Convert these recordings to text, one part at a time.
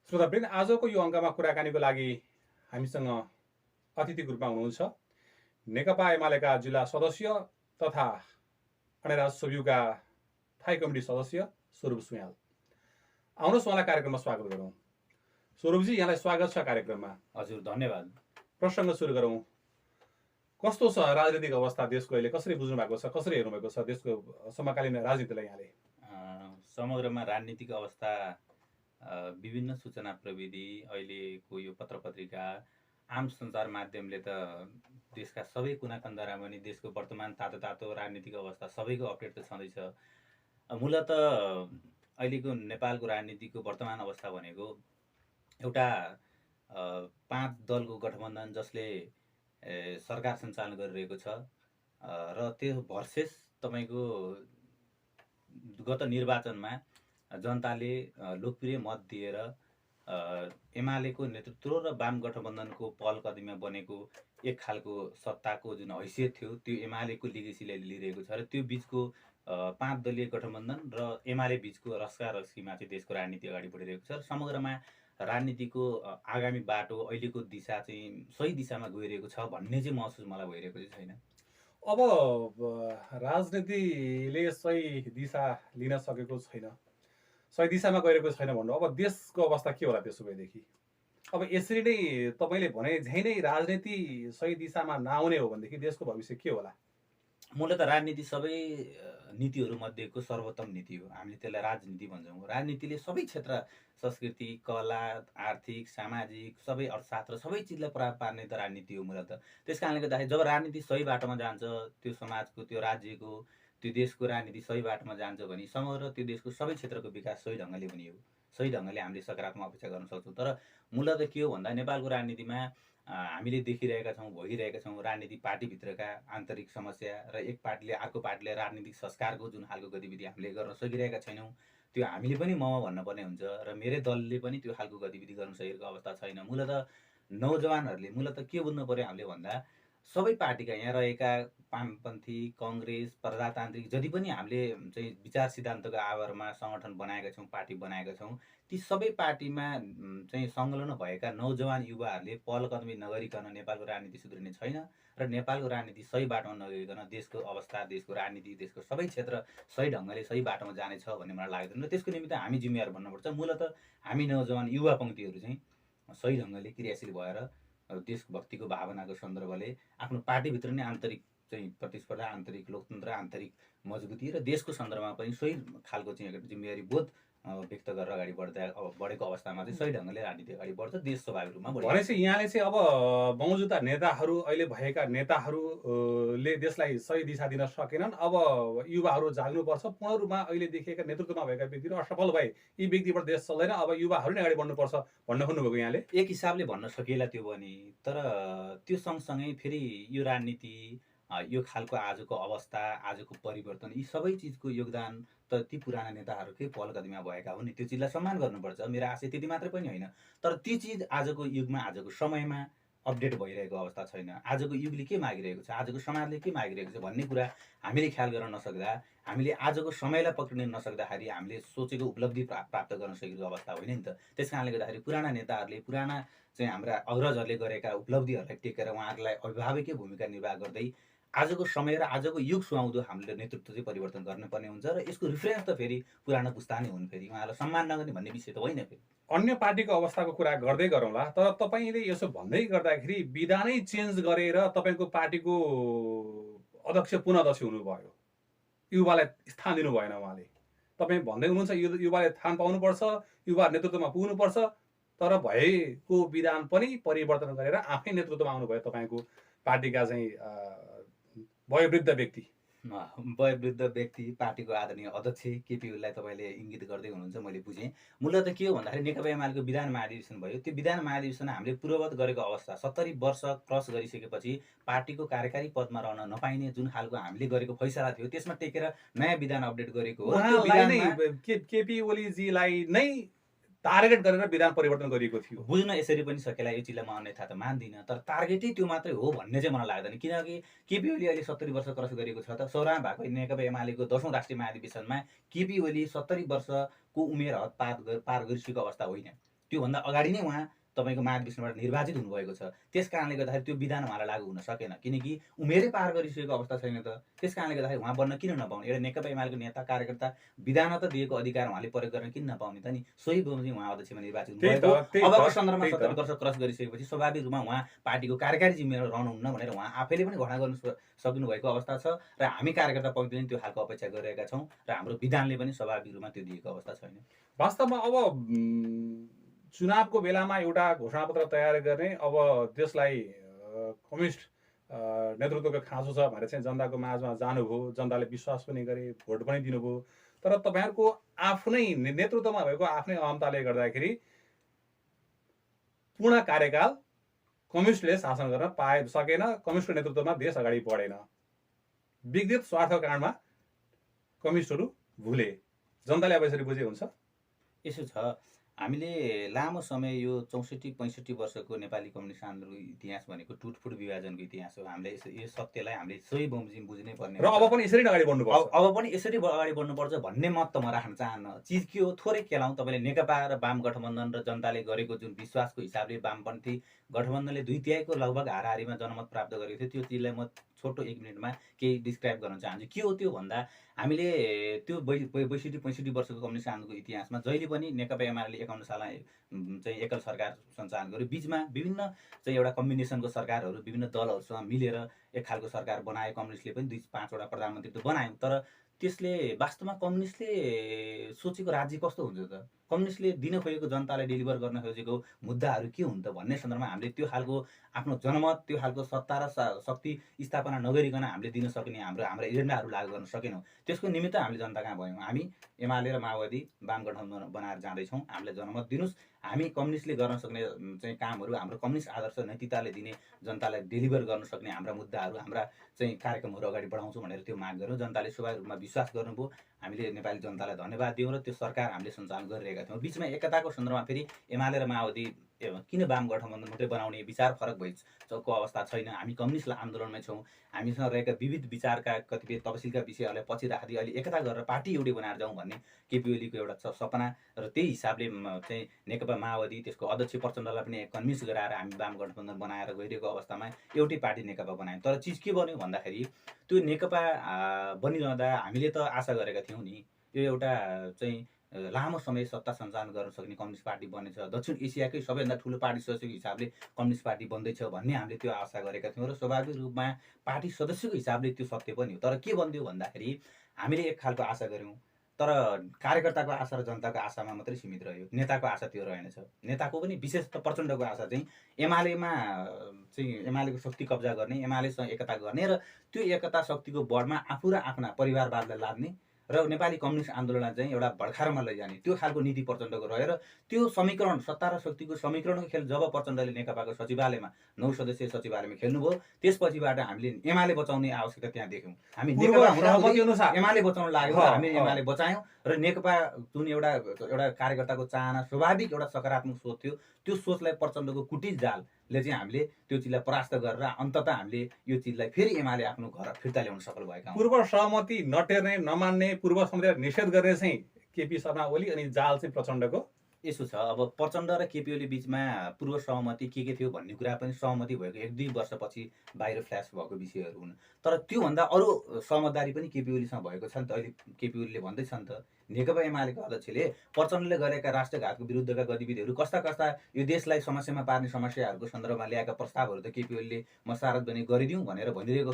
श्रोतावृन्द, आजको यो अङ्कमा कुराकानीको लागि हामीसँग अतिथिको रूपमा हुनुहुन्छ नेकपा एमालेका जिल्ला सदस्य तथा अणेराज सोभियुका थाई कमिटी सदस्य स्वरूप सुयाल। आउनुहोस् उहाँलाई कार्यक्रममा स्वागत गरौँ। स्वरूपजी, यहाँलाई स्वागत छ कार्यक्रममा। हजुर, धन्यवाद। प्रसङ्ग सुरु गरौँ। कस्तो छ राजनीतिक अवस्था देशको अहिले? कसरी बुझ्नु भएको छ, कसरी हेर्नु भएको छ देशको समकालीन राजनीतिलाई यहाँले? समग्रमा राजनीतिक अवस्था, विभिन्न सूचना प्रविधि, अहिलेको यो पत्र पत्रिका, आम सञ्चार माध्यमले त देशका सबै कुना कन्दारामा पनि देशको वर्तमान तातो तातो राजनीतिक अवस्था सबैको अपडेट त छँदैछ। मूलत अहिलेको नेपालको राजनीतिको वर्तमान अवस्था भनेको एउटा 5 दलको गठबन्धन जसले सरकार सञ्चालन गरिरहेको छ र त्यो भर्सेस तपाईँको गत निर्वाचनमा जनताले लोकप्रिय मत दिएर एमालेको नेतृत्व र वाम गठबन्धनको पहल कदमीमा बनेको एक खालको सत्ताको जुन हैसियत थियो त्यो एमालेको लिगेसीले लिइरहेको छ र त्यो बिचको 5 दलीय गठबन्धन र एमाले बिचको रस्कारस्कीमा चाहिँ देशको राजनीति अगाडि बढिरहेको छ र समग्रमा राजनीतिको आगामी बाटो अहिलेको दिशा चाहिँ सही दिशामा गइरहेको छ भन्ने चाहिँ महसुस मलाई भइरहेको चाहिँ छैन। अब राजनीतिले सही दिशा लिन सकेको छैन, सही दिशामा गइरहेको छैन भन्नु। अब देशको अवस्था के होला त्यसो भएदेखि? अब यसरी नै तपाईँले भने झै नै राजनीति सही दिशामा नआउने हो भनेदेखि देशको भविष्य के होला? मूलत राजनीति सबै नीतिहरू मध्येको सर्वोत्तम नीति हो। हामीले त्यसलाई राजनीति भन्छौँ। राजनीतिले सबै क्षेत्र, संस्कृति, कला, आर्थिक, सामाजिक, सबै अर्थशास्त्र सबै चिजलाई प्रभाव पार्ने त राजनीति हो मूलत। त्यस कारणले गर्दाखेरि जब राजनीति सही बाटोमा जान्छ, त्यो समाजको, त्यो राज्यको, त्यो देशको राजनीति सही बाटोमा जान्छ भने समग्र त्यो देशको सबै क्षेत्रको विकास सही ढङ्गले हुने हो। सही ढङ्गले हामीले सकारात्मक अपेक्षा गर्न सक्छौँ। तर मूलत के हो भन्दा नेपालको राजनीतिमा हामीले देखिरहेका छौँ, भोगिरहेका छौँ राजनीति पार्टीभित्रका आन्तरिक समस्या र एक पार्टीले अर्को पार्टीले राजनीतिक संस्कारको जुन खालको गतिविधि हामीले गर्न सकिरहेका छैनौँ, त्यो हामीले पनि ममा भन्नुपर्ने हुन्छ र मेरै दलले पनि त्यो खालको गतिविधि गर्न सकेको अवस्था छैन। मूलत नौजवानहरूले मूलत के बुझ्नु पर्यो हामीले भन्दा सबै पार्टीका यहाँ रहेका वामपन्थी, कङ्ग्रेस, प्रजातान्त्रिक जति पनि हामीले चाहिँ विचार सिद्धान्तको आधारमा सङ्गठन बनाएका छौँ, पार्टी बनाएका छौँ, ती सबै पार्टीमा चाहिँ संलग्न भएका नौजवान युवाहरूले पहल कदमी नगरिकन नेपालको राजनीति सुध्रिने छैन र नेपालको राजनीति सही बाटोमा नगइकन देशको अवस्था, देशको राजनीति, देशको सबै क्षेत्र सही ढङ्गले सही बाटोमा जानेछ भन्ने मलाई लाग्दैन र त्यसको निमित्त हामी जिम्मेवार भन्नुपर्छ। मूलत हामी नौजवान युवा पङ्क्तिहरू चाहिँ सही ढङ्गले क्रियाशील भएर देशभक्तिको भावनाको सन्दर्भले आफ्नो पार्टीभित्र नै आन्तरिक चाहिँ प्रतिस्पर्धा, आन्तरिक लोकतन्त्र, आन्तरिक मजबुती र देशको सन्दर्भमा पनि सही खालको चाहिँ एउटा जिम्मेवारी बोध व्यक्त गरेर अगाडि बढेको अवस्थामा चाहिँ सही ढङ्गले राजनीति अगाडि बढ्छ, देश स्वाभाविक रूपमा बढ्छ। भनेपछि यहाँले चाहिँ अब मौजुदा नेताहरू, अहिले भएका नेताहरूले देशलाई सही दिशा दिन सकेनन्। अब युवाहरू जाग्नुपर्छ। पूर्ण रूपमा अहिले देखिएका नेतृत्वमा भएका व्यक्तिहरू असफल भए, यी व्यक्तिबाट देश चल्दैन, अब युवाहरू नै अगाडि बढ्नुपर्छ भन्न खोज्नुभएको यहाँले? एक हिसाबले भन्न सकिएला त्यो पनि, तर त्यो सँगसँगै फेरि यो राजनीति, यो खालको आजको अवस्था, आजको परिवर्तन, यी सबै चिजको योगदान त ती पुराना नेताहरूकै पहल कदमीमा भएका हुन् नि, त्यो चिजलाई सम्मान गर्नुपर्छ। मेरो आशय त्यति मात्रै पनि होइन, तर ती चिज आजको युगमा, आजको समयमा अपडेट भइरहेको अवस्था छैन। आजको युगले के मागिरहेको छ, आजको समाजले के मागिरहेको छ भन्ने कुरा हामीले ख्याल गर्न नसक्दा, हामीले आजको समयलाई पक्रिन नसक्दाखेरि हामीले सोचेको उपलब्धि प्राप्त गर्न सकेको अवस्था होइन नि त। त्यस कारणले गर्दाखेरि पुराना नेताहरूले, पुराना चाहिँ हाम्रा अग्रजहरूले गरेका उपलब्धिहरूलाई टेकेर उहाँहरूलाई अभिभावकीय भूमिका निर्वाह गर्दै आजको समय र आजको युग सुहाउँदो हामीले नेतृत्व चाहिँ परिवर्तन गर्नुपर्ने हुन्छ र यसको रिफरेन्स त फेरि पुरानो पुस्ता नै हुन्। फेरि उहाँलाई सम्मान नगर्ने भन्ने विषय त होइन। फेरि अन्य पार्टीको अवस्थाको कुरा गर्दै गरौँला, तर तपाईँले यसो भन्दै गर्दाखेरि विधानै चेन्ज गरेर तपाईँको पार्टीको अध्यक्ष पुनः अध्यक्ष हुनुभयो, युवालाई स्थान दिनु भएन उहाँले। तपाईँ भन्दै हुनुहुन्छ युवाले स्थान पाउनुपर्छ, युवा नेतृत्वमा पुग्नुपर्छ, तर भएको विधान पनि परिवर्तन गरेर आफै नेतृत्वमा आउनुभयो तपाईँको पार्टीका चाहिँ वयोवृद्ध व्यक्ति। वयोवृद्ध व्यक्ति, पार्टीको आदरणीय अध्यक्ष केपी ओलीलाई तपाईँले इङ्गित गर्दै हुनुहुन्छ, मैले बुझेँ। मूलत के हो भन्दाखेरि नेकपा एमालेको विधान महाधिवेशन भयो। त्यो विधान महाधिवेशन हामीले पूर्ववत गरेको अवस्था 70 वर्ष क्रस गरिसकेपछि पार्टीको कार्यकारी पदमा रहन नपाइने जुन खालको हामीले गरेको फैसला थियो त्यसमा टेकेर नयाँ विधान अपडेट गरेको हो। केपी ओलीजीलाई नै टार्गेट गरेर विधान परिवर्तन गरिएको थियो। बुझ्न यसरी पनि सकेला, यो चिजलाई म अन्यथा त मान्दिनँ, तर टार्गेटै त्यो मात्रै हो भन्ने चाहिँ मलाई लाग्दैन। किनकि केपी ओली अहिले 70 वर्ष क्रस गरेको छ त, सौरामा भएको नेकपा एमालेको 10औं राष्ट्रिय महाधिवेशनमा केपी ओली 70 वर्षको उमेर हद पार गरिसकेको अवस्था होइन। त्योभन्दा अगाडि नै उहाँ तपाईँको महाधिवेशनबाट निर्वाचित हुनुभएको छ। त्यस कारणले गर्दाखेरि त्यो विधान उहाँलाई लागू हुन सकेन, किनकि उमेरै पार गरिसकेको अवस्था छैन त। त्यस कारणले गर्दाखेरि उहाँ बन्न किन नपाउने? एउटा नेकपा एमालेको नेता कार्यकर्ता विधानत दिएको अधिकार उहाँले प्रयोग गर्न किन नपाउने त नि? सोही बमोजिम उहाँ अध्यक्षमा निर्वाचित हुनुभएको। अबको सन्दर्भमा 70 वर्ष क्रस गरिसकेपछि स्वाभाविक रूपमा उहाँ पार्टीको कार्यकारी जिम्मेवार रहनुहुन्न भनेर उहाँ आफैले पनि घोषणा गर्न सक्नुभएको अवस्था छ र हामी कार्यकर्ता पक्षले पनि त्यो खालको अपेक्षा गरिरहेका छौँ र हाम्रो विधानले पनि स्वाभाविक रूपमा त्यो दिएको अवस्था छैन। वास्तवमा अब चुनावको बेलामा एउटा घोषणापत्र तयार गर्ने, अब देशलाई कम्युनिस्ट नेतृत्वको खाँचो छ भनेर चाहिँ जनताको माझमा जानुभयो, जनताले विश्वास पनि गरे, भोट पनि दिनुभयो। तर तपाईँहरूको आफ्नै नेतृत्वमा भएको आफ्नै अहमताले गर्दाखेरि पूर्ण कार्यकाल कम्युनिस्टले शासन गर्न सकेन, कम्युनिस्टको नेतृत्वमा देश अगाडि बढेन। व्यक्तिगत स्वार्थको कारणमा कम्युनिस्टहरू भुले। जनताले अब यसरी बुझे हुन्छ? यसो छ, हामीले लामो समय यो 64-65 वर्षको नेपाली कम्युनिस्ट आन्दोलनको इतिहास भनेको टुटफुट विभाजनको इतिहास हो। हामीले यो सत्यलाई हामीले सोही बमोजिम बुझ्नै पर्ने र अब पनि यसरी नै अगाडि बढ्नुपर्छ। अब पनि यसरी अगाडि बढ्नुपर्छ भन्ने मत त म राख्न चाहन्न। चिज के हो, थोरै केलाउँ। तपाईँले नेकपा र वाम गठबन्धन र जनताले गरेको जुन विश्वासको हिसाबले वामपन्थी गठबन्धनले 2/3 लगभग हाराहारीमा जनमत प्राप्त गरेको थियो, त्यो चिजलाई म छोटो 1 मिनटमा केही डिस्क्राइब गर्न चाहन्छु। के हो त्यो भन्दा, हामीले त्यो 62-65 वर्षको कम्युनिस्ट आन्दोलनको इतिहासमा जहिले पनि नेकपा एमाले 51 सालमा चाहिँ एकल सरकार सञ्चालन गर्यो। बिचमा विभिन्न चाहिँ एउटा कम्बिनेसनको सरकारहरू विभिन्न दलहरूसँग मिलेर एक खालको सरकार बनायो। कम्युनिस्टले पनि 2-5 वटा प्रधानमन्त्री त बनायो, तर त्यसले वास्तवमा कम्युनिस्टले सोचेको राज्य कस्तो हुन्छ त? कम्युनिस्टले दिन खोजेको जनतालाई डेलिभर गर्न खोजेको मुद्दाहरू के हुन् त भन्ने सन्दर्भमा हामीले त्यो खालको आफ्नो जनमत, त्यो खालको सत्ता र शक्ति स्थापना नगरिकन हामीले दिन सक्ने हाम्रो एजेन्डाहरू लागू गर्न सकेनौँ। त्यसको निमित्त हामीले जनता कहाँ गयौँ? हामी एमाले र माओवादी वाम गठबन्धन बनाएर जाँदैछौँ। हामीले जनमत दिनुहोस्, हामी कम्युनिस्टले गर्न सक्ने चाहिँ कामहरू, हाम्रो कम्युनिस्ट आदर्श नैतिकताले दिने, जनतालाई डेलिभर गर्न सक्ने हाम्रा मुद्दाहरू, हाम्रा चाहिँ कार्यक्रमहरू अगाडि बढाउँछौँ भनेर त्यो माग गऱ्यौँ। जनताले स्वाभाविक रूपमा विश्वास गर्नुभयो। हामीले नेपाली जनतालाई धन्यवाद दियौँ र त्यो सरकार हामीले सञ्चालन गरिरहेका थियौँ। बिचमा एकताको सन्दर्भमा फेरि एमाले र माओवादी किन वाम गठबन्धन मात्रै बनाउने विचार फरक भइसकेको अवस्था छैन। हामी कम्युनिस्ट आन्दोलनमै छौँ। हामीसँग रहेका विविध विचारका कतिपय तपसिलका विषयहरूलाई पछि राख्दै अहिले एकता गरेर पार्टी एउटै बनाएर जाउँ भन्ने केपी ओलीको एउटा सपना र त्यही हिसाबले चाहिँ नेकपा माओवादी त्यसको अध्यक्ष प्रचण्डलाई पनि कन्भिन्स गराएर हामी वाम गठबन्धन बनाएर गइरहेको अवस्थामा एउटै पार्टी नेकपा बनायौँ। तर चिज के बन्यो भन्दाखेरि त्यो नेकपा बनिरहँदा हामीले त आशा गरेका थियौँ नि, यो एउटा चाहिँ लामो समय सत्ता सञ्चालन गर्न सक्ने कम्युनिस्ट पार्टी बनेछ, दक्षिण एसियाकै सबैभन्दा ठुलो पार्टी सदस्यको हिसाबले कम्युनिस्ट पार्टी बन्दैछ भन्ने हामीले त्यो आशा गरेका थियौँ र स्वाभाविक रूपमा पार्टी सदस्यको हिसाबले त्यो सत्य पनि हो। तर के बनिदियो भन्दाखेरि हामीले एक खालको आशा गऱ्यौँ, तर कार्यकर्ताको आशा र जनताको आशामा मात्रै सीमित रह्यो। नेताको आशा त्यो रहेनछ। नेताको पनि विशेष त प्रचण्डको आशा चाहिँ एमालेमा चाहिँ एमालेको शक्ति कब्जा गर्ने, एमालेसँग एकता गर्ने र त्यो एकता शक्तिको बढमा आफू र आफ्ना परिवारवादलाई लाद्ने र नेपाली कम्युनिस्ट आन्दोलनलाई चाहिँ एउटा भड्कारमा लैजाने, त्यो खालको नीति प्रचण्डको रह्यो र त्यो समीकरण, सत्ता र शक्तिको समीकरणको खेल जब प्रचण्डले नेकपाको सचिवालयमा 9 सदस्यीय सचिवालयमा खेल्नुभयो, त्यसपछिबाट हामीले एमाले बचाउने आवश्यकता त्यहाँ देख्यौँ। हामी नेकपा एमाले बचाउन लाग्यौँ र हामी एमाले बचायौँ र नेकपा जुन एउटा कार्यकर्ताको चाहना, स्वाभाविक एउटा सकारात्मक सोच थियो, त्यो सोचलाई प्रचण्डको कुटिल जालले चाहिँ हामीले त्यो चिजलाई परास्त गरेर अन्ततः हामीले यो चिजलाई फेरि एमाले आफ्नो घर फिर्ता ल्याउन सफल भएका हौँ। पूर्व सहमति नटेर्ने, नमान्ने, पूर्व सहमतिलाई निषेध गर्ने चाहिँ केपी शर्मा ओली अनि जाल चाहिँ प्रचण्डको। यसो छ, अब प्रचण्ड र केपी ओली बिचमा पूर्व सहमति के थियो भन्ने कुरा पनि सहमति भएको 1-2 वर्षपछि बाहिर फ्ल्यास भएको विषयहरू हुन्। तर त्योभन्दा अरू समझदारी पनि केपी ओलीसँग भएको छ नि त। अहिले केपी ओलीले भन्दैछ नि त, नेकपा एमालेको अध्यक्षले प्रचण्डले गरेका राष्ट्रघातको विरुद्धका गतिविधिहरू कस्ता कस्ता यो देशलाई समस्यामा पार्ने समस्याहरूको सन्दर्भमा ल्याएका प्रस्तावहरू त केपी ओलीले म सार्वजनिक गरिदिउँ भनेर भनिरहेको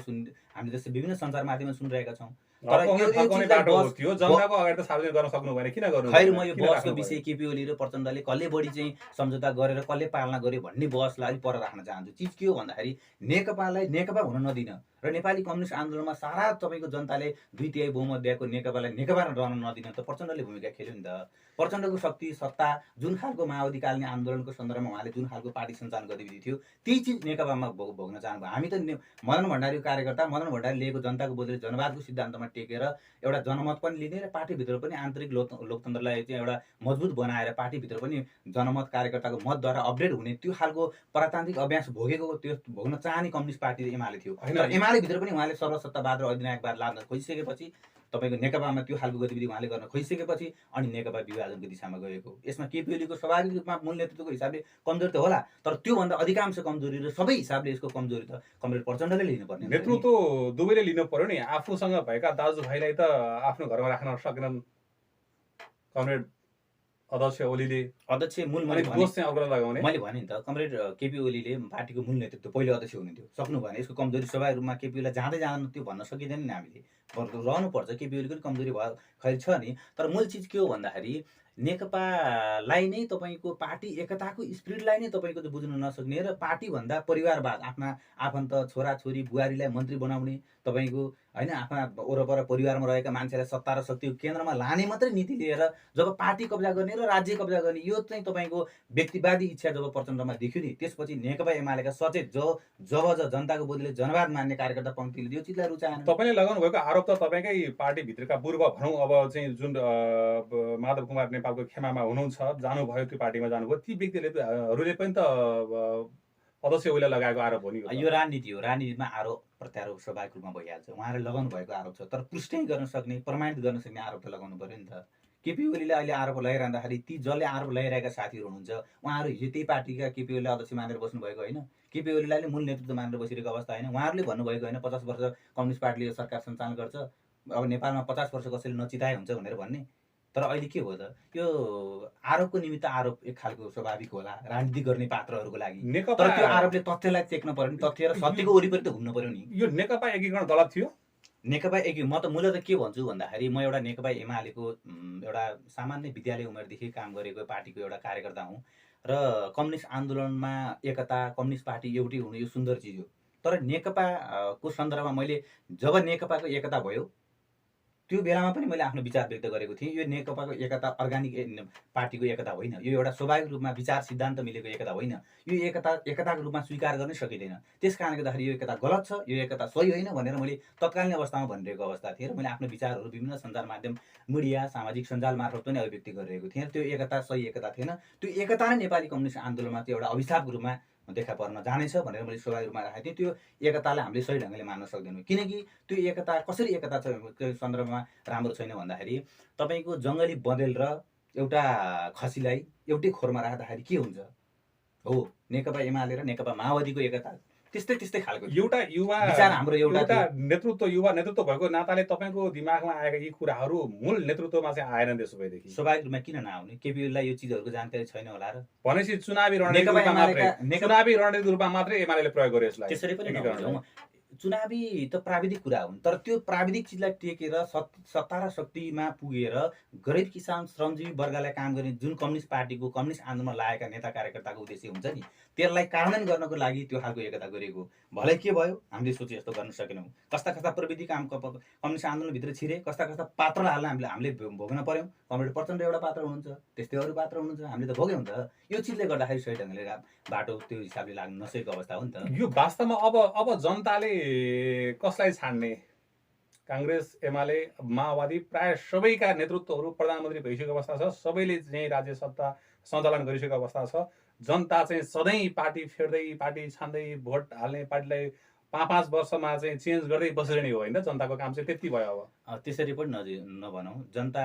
हामीले जस्तै विभिन्न सञ्चार माध्यममा सुनिरहेका छौँ। तर जनताको अगाडि त सार्वजनिक गर्न सक्नु भएन, किन गर्नु? खैर, म यो बहसको विषय केपी ओली र प्रचण्डले कसले बढी चाहिँ सम्झौता गरेर कसले पालना गर्यो भन्ने बहसलाई अलिक पर राख्न चाहन्छु। चिज के हो भन्दाखेरि नेकपालाई नेकपा हुन नदिन र नेपाली कम्युनिस्ट आन्दोलनमा सारा तपाईँको जनताले 2/3 बहुमत दिएको नेकपालाई नेकपा रहन नदिन त प्रचण्डले भूमिका खेल्यो नि त। प्रचण्डको शक्ति, सत्ता, जुन खालको माओवादीकालीन आन्दोलनको सन्दर्भमा उहाँले जुन खालको पार्टी सञ्चालन गतिविधि थियो, त्यही चिज नेकपामा भोग्न चाहनुभयो। हामी त मदन भण्डारीको कार्यकर्ता, मदन भण्डारी लिएको जनताको बोलीले जनवादको सिद्धान्तमा टेकेर एउटा जनमत पनि लिने र पार्टीभित्र पनि आन्तरिक लोकतन्त्रलाई चाहिँ एउटा मजबुत बनाएर पार्टीभित्र पनि जनमत कार्यकर्ताको मतद्वारा अपडेट हुने त्यो खालको प्रजातान्त्रिक अभ्यास भोगेको, त्यो भोग्न चाहने कम्युनिस्ट पार्टी एमाले थियो। तर एमाले भित्र पनि उहाँले सर्वसत्तावाद र अधिनायकवाद लाद्न खोजिसकेपछि तपाईँको नेकपामा त्यो खालको गतिविधि उहाँले गर्न खोजिसकेपछि अनि नेकपा विभाजनको दिशामा गएको। यसमा केपी ओलीको स्वाभाविक रूपमा मूल नेतृत्वको हिसाबले कमजोरी त होला, तर त्योभन्दा अधिकांश कमजोरी र सबै हिसाबले यसको कमजोरी त कमरेड प्रचण्डले लिनुपर्ने हुन्छ नि। नेतृत्व दुवैले लिनु पर्यो नि। आफूसँग भएका दाजुभाइलाई त आफ्नो घरमा राख्न सकेनन् कमरेड अध्यक्ष ओलीले, अध्यक्ष मूल अनि मैले भने दोष चाहिँ अर्कोलाई लगाउने। मैले भने नि त कमरेड केपी ओलीले पार्टीको मूल नेतृत्व पहिले अध्यक्ष हुनुहुन्थ्यो, सक्नु भएन। यसको कमजोरी स्वाभाविक रूपमा केपी ओलीलाई जाँदै जाँदैन त्यो भन्न सकिँदैन नि हामीले, रहनुपर्छ। केपी ओलीको पनि कमजोरी भयो खै छ नि, तर मूल चिज के हो भन्दाखेरि नेकपालाई नै तपाईँको पार्टी एकताको स्पिरिटलाई नै तपाईँको चाहिँ बुझ्न नसक्ने र पार्टीभन्दा परिवारवाद, आफ्ना आफन्त छोराछोरी बुहारीलाई मन्त्री बनाउने, तपाईँको होइन आफ्ना वरपर परिवारमा रहेका मान्छेलाई सत्ता र शक्तिको केन्द्रमा लाने मात्रै नीति लिएर जब पार्टी कब्जा गर्ने र राज्य कब्जा गर्ने यो चाहिँ तपाईँको व्यक्तिवादी इच्छा जब प्रचण्डमा देखियो नि, त्यसपछि नेकपा एमालेका सचेत जब जनताको बोलीले जनवाद मान्ने कार्यकर्ता पङ्क्तिले यो चिजलाई रुचाएन। तपाईँले लगाउनु भएको आरोप त तपाईँकै पार्टीभित्रका पूर्व भनौँ अब चाहिँ जुन माधव कुमार नेपालको खेमामा हुनुहुन्छ, जानुभयो त्यो पार्टीमा जानुभयो, ती व्यक्तिहरूले पनि त अध्यक्ष ओलीलाई लगाएको आरोप हो नि। यो राजनीति हो, राजनीतिमा आरोप प्रत्यारोप स्वाभाविक रूपमा भइहाल्छ। उहाँहरूले लगाउनु भएको आरोप छ, तर पुष्टि गर्न सक्ने प्रमाणित गर्न सक्ने आरोप त लगाउनु पर्यो नि त। केपी ओलीले अहिले आरोप लगाइरहँदाखेरि ती जसले आरोप लगाइरहेका साथीहरू हुनुहुन्छ उहाँहरू हिजो त्यही पार्टीका केपी ओलीलाई अध्यक्ष मानेर बस्नुभएको होइन, केपी ओलीलाई मूल नेतृत्व मानेर बसिरहेको अवस्था होइन। उहाँहरूले भन्नुभएको होइन 50 वर्ष कम्युनिस्ट पार्टीले सरकार सञ्चालन गर्छ, अब नेपालमा 50 वर्ष कसैले नचिताए हुन्छ भनेर भन्ने। तर अहिले के हो त, यो आरोपको निमित्त आरोप एक खालको स्वाभाविक होला राजनीति गर्ने पात्रहरूको लागि, तर त्यो आरोपले तथ्यलाई टेक्न पर्यो नि, तथ्य र सत्यको वरिपरि त घुम्नु पर्यो नि। यो नेकपा एकीकरण गलत थियो। नेकपा म त मूलतः के भन्छु भन्दाखेरि म एउटा नेकपा एमालेको एउटा सामान्य विद्यालय उमेरदेखि काम गरेको पार्टीको एउटा कार्यकर्ता हुँ र कम्युनिस्ट आन्दोलनमा एकता, कम्युनिस्ट पार्टी एउटै हुनु यो सुन्दर चिज हो। तर नेकपाको सन्दर्भमा मैले जब नेकपाको एकता भयो त्यो बेलामा पनि मैले आफ्नो विचार व्यक्त गरेको थिएँ। यो नेकपाको एकता अर्गानिक पार्टीको एकता होइन, यो एउटा स्वाभाविक रूपमा विचार सिद्धान्त मिलेको एकता होइन। यो एकताको रूपमा स्वीकार गर्नै सकिँदैन। त्यस कारणले गर्दाखेरि यो एकता गलत छ, यो एकता सही होइन भनेर मैले तत्कालीन अवस्थामा भनिरहेको अवस्था थिएँ र मैले आफ्नो विचारहरू विभिन्न सञ्चार माध्यम, मिडिया, सामाजिक सञ्जाल मार्फत पनि अभिव्यक्ति गरिरहेको थिएँ। त्यो एकता सही एकता थिएन। त्यो एकता नै नेपाली कम्युनिस्ट आन्दोलनमा त्यो एउटा अभिशापको रूपमा देखा पर्न जानेछ भनेर मैले स्वाभाविक रूपमा राखेको थिएँ। त्यो एकतालाई हामीले सही ढङ्गले मान्न सक्दैनौँ, किनकि त्यो एकता कसरी एकता छ त्यो सन्दर्भमा राम्रो छैन भन्दाखेरि तपाईँको जङ्गली बँदेल र एउटा खसीलाई एउटै खोरमा राख्दाखेरि के हुन्छ हो, नेकपा एमाले र नेकपा माओवादीको एकता त्यस्तै खालको एउटा युवा विचार हाम्रो एउटा युवा नेतृत्व भएको नाताले तपाईँको दिमागमा आएका यी कुराहरू मूल नेतृत्वमा चाहिँ आएन त्यसो भएदेखि स्वाभाविक रूपमा किन नआउने? केपी ओलीलाई यो चिजहरूको जानकारी छैन होला र भनेपछि चुनावी रणनीतिको रूपमा मात्रै एमालेले प्रयोग गर्यो यसलाई। त्यसरी पनि नबुझौँ। चुनावी त प्राविधिक कुरा हुन्, तर त्यो प्राविधिक चिजलाई टेकेर सत्ता र शक्तिमा पुगेर गरिब किसान श्रमजीवी वर्गलाई काम गर्ने जुन कम्युनिस्ट पार्टीको कम्युनिस्ट आन्दोलनमा लागेका नेता कार्यकर्ताको उद्देश्य हुन्छ नि, त्यसलाई कार्यान्वयन गर्नको लागि त्यो खालको एकता गरिएको। भलै के भयो हामीले सोचे जस्तो गर्न सकेनौँ। कस्ता प्रविधि काम कम्युनिस्ट आन्दोलनभित्र छिरे, कस्ता पात्रहरूलाई हामीले भोग्न पर्यौँ। कमरेड प्रचण्ड एउटा पात्र हुनुहुन्छ, त्यस्तै अरू पात्र हुनुहुन्छ, हामीले त भोग्यौँ त। यो चिजले गर्दाखेरि सही ढङ्गले बाटो त्यो हिसाबले लाग्न नसकेको अवस्था हो नि त। यो वास्तवमा अब जनताले कसलाई छाड्ने? काङ्ग्रेस, एमाले, माओवादी प्राय सबैका नेतृत्वहरू प्रधानमन्त्री भइसकेको अवस्था छ, सबैले चाहिँ राज्य सत्ता सञ्चालन गरिसकेको अवस्था छ। जनता चाहिँ सधैँ पार्टी फेर्दै, पार्टी छान्दै, भोट हाल्ने पार्टीलाई 5-5 वर्षमा चाहिँ चेन्ज गर्दै बसिरहने हो होइन? जनताको काम चाहिँ त्यति भयो। अब त्यसरी पनि नभनौँ। जनता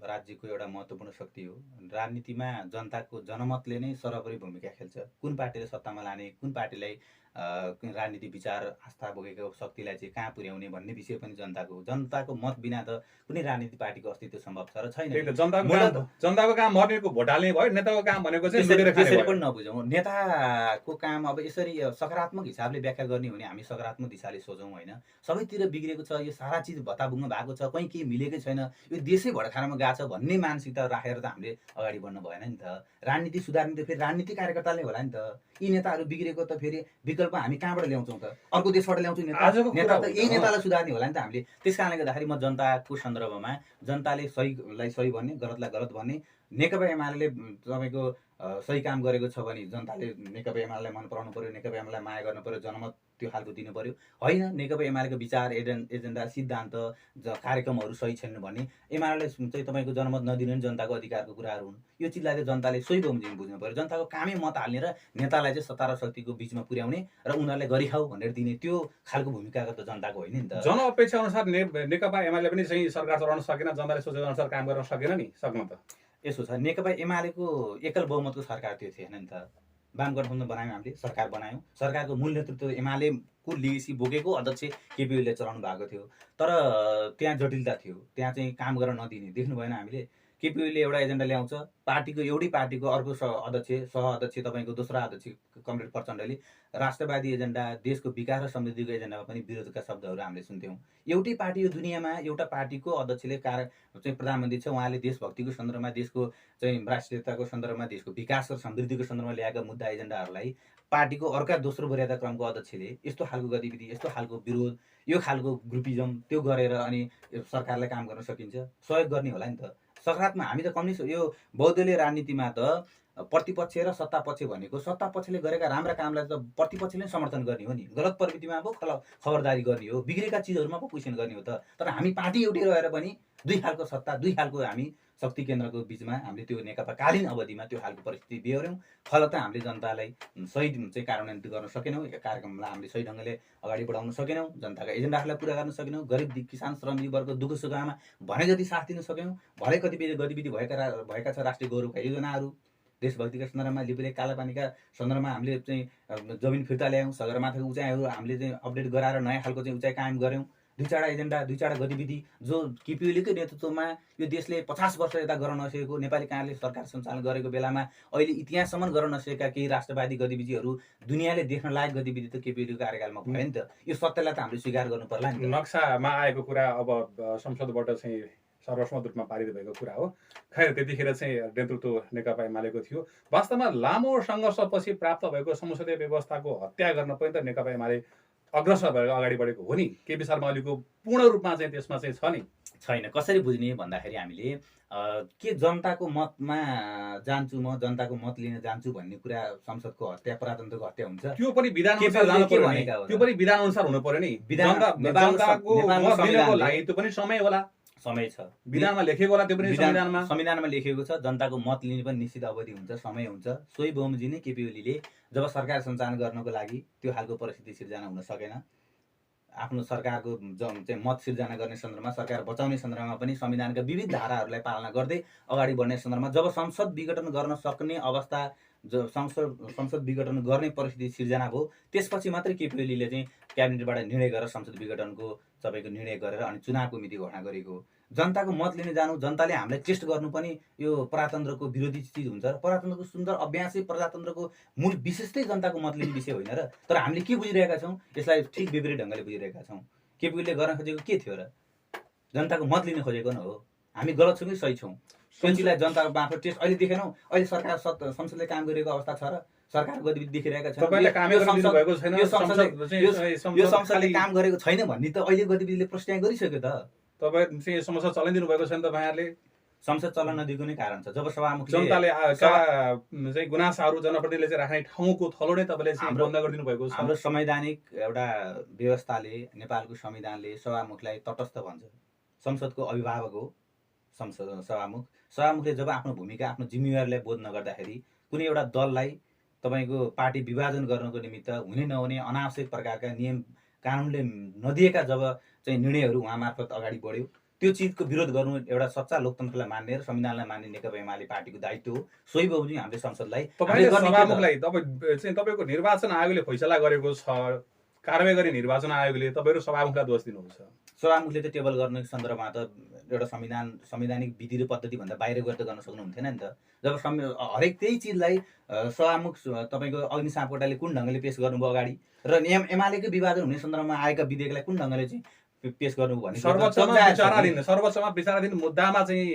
राज्यको एउटा महत्त्वपूर्ण शक्ति हो। राजनीतिमा जनताको जनमतले नै सर्वोपरि भूमिका खेल्छ। कुन पार्टीले सत्तामा लाने, कुन पार्टीलाई राजनीति विचार आस्था बोकेको शक्तिलाई चाहिँ कहाँ पुर्याउने भन्ने विषय पनि जनताको मत बिना त कुनै राजनीति पार्टीको अस्तित्व सम्भव छ र छैन। जनताको काम मर्नेको भोट हाल्ने भयो, नेताको काम भनेको चाहिँ त्यसरी पनि नबुझौँ। नेताको काम अब यसरी सकारात्मक हिसाबले व्याख्या गर्ने हो भने हामी सकारात्मक दिशाले सोचौँ होइन। सबैतिर बिग्रेको छ, यो सारा चिज भत्ताभुङ्ग भएको छ, कहीँ केही मिलेकै छैन, यो देशै भडखानामा गएको छ भन्ने मानसिकता राखेर त हामीले अगाडि बढ्न भएन नि त। राजनीति सुधार्ने त फेरि राजनीतिक कार्यकर्ताले होला नि त। यी नेताहरू बिग्रेको त फेरि विकल्प हामी कहाँबाट ल्याउँछौँ त? अर्को देशबाट ल्याउँछौँ नेता त यही नेतालाई सुधार्ने होला नि त हामीले। त्यस कारणले गर्दाखेरि म जनताको सन्दर्भमा जनताले सहीलाई सही भन्ने, गलतलाई गलत भन्ने, नेकपा एमाले तपाईँको सही काम गरेको छ भने जनताले नेकपा एमालेलाई मन पराउनु पर्यो, नेकपा एमालेलाई माया गर्नु पर्यो, जनमत त्यो खालको दिनु पर्यो। होइन, नेकपा एमालेको विचार एजेन्डा सिद्धान्त कार्यक्रमहरू सही छैनन् भने एमाले चाहिँ तपाईँको जनमत नदिनु नि जनताको अधिकारको कुराहरू हुन्। यो चिजलाई चाहिँ जनताले सोही बमोजिम बुझ्नु पर्यो। जनताको कामै मत हाल्ने र नेतालाई चाहिँ सत्ता र शक्तिको बिचमा पुर्याउने र उनीहरूलाई गरिखाऊ भनेर दिने त्यो खालको भूमिका त जनताको होइन नि त। जनअपेक्षा अनुसार नेकपा एमाले पनि चाहिँ सरकार चलाउन सकेन, जनताले सोचेको अनुसार काम गर्न सकेन नि, सक्नु त। यसो छ, नेकपा एमालेको एकल बहुमतको सरकार त्यो थिएन नि त। वाम गठबन्धन बनायौँ, हामीले सरकार बनायौँ, सरकारको मूल नेतृत्व एमालेको लिगेसी बोकेको अध्यक्ष केपी ओलीले चलाउनु भएको थियो। तर त्यहाँ जटिलता थियो, त्यहाँ चाहिँ काम गर्न नदिने देख्नु भएन हामीले। केपी ओलीले एउटा एजेन्डा ल्याउँछ, पार्टीको एउटै पार्टीको अर्को सह अध्यक्ष तपाईँको दोस्रो अध्यक्ष कमरेड प्रचण्डले राष्ट्रवादी एजेन्डा, देशको विकास र समृद्धिको एजेन्डामा पनि विरोधका शब्दहरू हामीले सुन्थ्यौँ। एउटै पार्टी, यो दुनियाँमा एउटा पार्टीको अध्यक्षले चाहिँ प्रधानमन्त्री छ, उहाँले देशभक्तिको सन्दर्भमा, देशको चाहिँ राष्ट्रियताको सन्दर्भमा, देशको विकास र समृद्धिको सन्दर्भमा ल्याएका मुद्दा एजेन्डाहरूलाई पार्टीको अर्का दोस्रो वरियता क्रमको अध्यक्षले यस्तो खालको गतिविधि, यस्तो खालको विरोध, यो खालको ग्रुपिजम त्यो गरेर अनि सरकारलाई काम गर्न सकिन्छ? सहयोग गर्ने होला नि त। सकारात्मक हामी त कम्युनिस्ट यो बहुदलीय राजनीतिमा त प्रतिपक्ष र सत्तापक्ष भनेको सत्तापक्षले गरेका राम्रा कामलाई त प्रतिपक्षले समर्थन गर्ने हो नि, गलत प्रवृत्तिमा पो खबरदारी गर्ने हो, बिग्रेका चिजहरूमा पो क्वेसन गर्ने हो त। तर हामी पार्टी एउटै रहेर पनि दुई खालको सत्ता, दुई खालको हामी शक्ति केन्द्रको बिचमा हामीले त्यो नेकपाकालीन अवधिमा त्यो खालको परिस्थिति बिहोऱ्यौँ। फलत हामीले जनतालाई सही चाहिँ कार्यान्वयन गर्न सकेनौँ, कार्यक्रमलाई हामीले सही ढङ्गले अगाडि बढाउन सकेनौँ, जनताका एजेन्डाहरूलाई पुरा गर्न सकेनौँ, गरिब किसान श्रमजीवी वर्ग दुःख सुखमा भने जति साथ दिन सकेनौँ। भरे कतिपय गतिविधि भएका छ राष्ट्रिय गौरवका योजनाहरू, देशभक्तिका सन्दर्भमा, लिपुले कालापानीका सन्दर्भमा हामीले चाहिँ जमिन फिर्ता ल्यायौँ, सगरमाथाको उचाइहरू हामीले चाहिँ अपडेट गराएर नयाँ खालको चाहिँ उचाइ कायम गऱ्यौँ। दुई चारवटा एजेन्डा, दुई चारवटा गतिविधि जो केपी ओलीकै नेतृत्वमा यो देशले 50 वर्ष यता गर्न नसकेको, नेपाली काङ्ग्रेसले सरकार सञ्चालन गरेको बेलामा अहिले इतिहाससम्म गर्न नसकेका केही राष्ट्रवादी गतिविधिहरू, दुनियाँले देख्न लायक गतिविधि त केपी ओलीको कार्यकालमा भयो नि त। यो सत्यलाई त हामीले स्वीकार गर्नु पर्ला नि त। नक्सामा आएको कुरा अब संसदबाट चाहिँ सर्वसम्मत रूपमा पारित भएको कुरा हो। खैर त्यतिखेर चाहिँ नेतृत्व नेकपा एमालेको थियो। वास्तवमा लामो सङ्घर्षपछि प्राप्त भएको संसदीय व्यवस्थाको हत्या गर्न पनि त नेकपा एमाले अग्रसर भएर अगाडि बढेको हो नि। केपी शर्मा ओलीको पूर्ण रूपमा चाहिँ त्यसमा चाहिँ छ नि छैन। कसरी बुझ्ने भन्दाखेरि हामीले के जनताको मतमा जान्छु, म जनताको मत लिन जान्छु भन्ने कुरा संसदको हत्या, प्रजातन्त्रको हत्या हुन्छ? त्यो पनि विधान अनुसार जानु पर्यो नि, त्यो पनि विधान अनुसार हुनु पर्यो नि। जनताको मत लिनको लागि त्यो पनि समय होला, समय छ, विधानमा लेखेको होला, त्यो पनि संविधानमा लेखेको छ। जनताको मत लिने पनि निश्चित अवधि हुन्छ, समय हुन्छ। सोही बमोजिम नै केपी ओलीले जब सरकार सञ्चालन गर्नको लागि त्यो खालको परिस्थिति सिर्जना हुन सकेन, आफ्नो सरकारको चाहिँ मत सिर्जना गर्ने सन्दर्भमा, सरकार बचाउने सन्दर्भमा पनि संविधानका विविध धाराहरूलाई पालना गर्दै अगाडि बढ्ने सन्दर्भमा जब संसद विघटन गर्न सक्ने अवस्था, संसद विघटन गर्ने परिस्थिति सिर्जना भयो, त्यसपछि मात्रै केपी ओलीले चाहिँ क्याबिनेटबाट निर्णय गरेर संसद विघटनको तपाईँको निर्णय गरेर अनि चुनावको मिति घोषणा गरेको हो। जनताको मत लिने जानु, जनताले हामीलाई टेस्ट गर्नु पनि यो प्रजातन्त्रको विरोधी चिज हुन्छ र प्रजातन्त्रको सुन्दर अभ्यासै प्रजातन्त्रको मूल विशेषतै जनताको मत लिने विषय होइन र। तर हामीले के बुझिरहेका छौँ, यसलाई ठिक विपरीत ढङ्गले बुझिरहेका छौँ। केपी ओलीले गर्न खोजेको के थियो र? जनताको मत लिन खोजेको न हो। हामी गलत छौँ कि सही छौँ त्यो चिजलाई जनताको मार्फत टेस्ट अहिले देखेनौँ। अहिले सरकार संसदले काम गरेको अवस्था छ र सरकारको गतिविधि देखिरहेका छन्। यो संसदले काम गरेको छैन भन्ने त अहिले गतिविधिले प्रश्न गरिसक्यो त। तपाईँ चाहिँ संसद चलाइदिनु भएको छैन, तपाईँहरूले संसद चलन नदिएको नै कारण छ। जब सभामुखले जनताले चाहिँ गुनासाहरू जनप्रतिनिधिले चाहिँ राख्ने ठाउँको थलो नै तपाईँले चाहिँ बन्द गरिदिनु भएको छ। हाम्रो संवैधानिक एउटा व्यवस्थाले, नेपालको संविधानले सभामुखलाई तटस्थ भन्छ। संसदको अभिभावक हो सभामुखले जब आफ्नो भूमिका, आफ्नो जिम्मेवारीलाई बोध नगर्दाखेरि कुनै एउटा दललाई तपाईँको पार्टी विभाजन गर्नको निमित्त हुने नहुने अनावश्यक प्रकारका नियम कानुनले नदिएका जब चाहिँ निर्णयहरू उहाँ मार्फत अगाडि बढ्यो, त्यो चिजको विरोध गर्नु एउटा सच्चा लोकतन्त्रलाई मान्ने र संविधानलाई मान्ने नेकपा एमाले पार्टीको दायित्व हो। सोही बमोजिम हामीले संसदलाई तपाईँको निर्वाचन आयोगले फैसला गरेको छ, कारबाही गर्ने निर्वाचन आयोगले, तपाईँहरू सभामुखलाई दोष दिनुहुन्छ। सभामुखले त टेबल गर्ने सन्दर्भमा त एउटा संवैधानिक विधि र पद्धतिभन्दा बाहिर गएर त गर्न सक्नुहुन्थेन नि त। जब हरेक त्यही चिजलाई सभामुख तपाईँको अग्नि सापकोटाले कुन ढङ्गले पेश गर्नुभयो अगाडि र एमालेकै विभाजन हुने सन्दर्भमा आएका विधेयकलाई कुन ढङ्गले चाहिँ पेश गर्नुभयो भने सर्वोच्चमा विचाराधीन मुद्दामा चाहिँ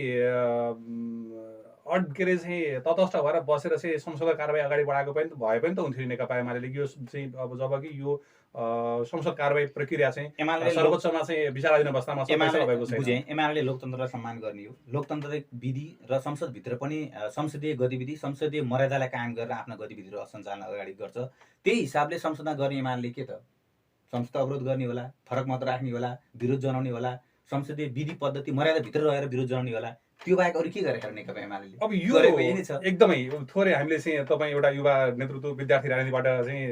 के अरे चाहिँ तटस्थ भएर बसेर चाहिँ संसदको कारबाही अगाडि बढाएको पनि भए पनि त हुन्थ्यो नेकपा एमाले। यो चाहिँ अब जब कि यो संसद कारबाही प्रक्रिया चाहिँ सर्वोच्चमा चाहिँ विचाराधीन अवस्थामा छ, फैसला भएको छैन। बुझेँ, एमाले लोकतन्त्रलाई सम्मान गर्ने हो। लोकतान्त्रिक विधि र संसदभित्र पनि संसदीय गतिविधि, संसदीय मर्यादालाई कायम गरेर आफ्ना गतिविधिहरू सञ्चालन अगाडि गर्छ। त्यही हिसाबले संसदमा गर्ने एमाले के त संसद अवरोध गर्ने होला, फरक मत राख्ने होला, विरोध जनाउने होला, संसदीय विधि पद्धति मर्यादाभित्र रहेर विरोध जनाउने होला। त्यो बाहेक अरू के गरेको नेकपा एमाले? अब यो गरेको यही नै छ। एकदमै थोरै हामीले चाहिँ तपाईँ एउटा युवा नेतृत्व विद्यार्थी राजनीतिबाट चाहिँ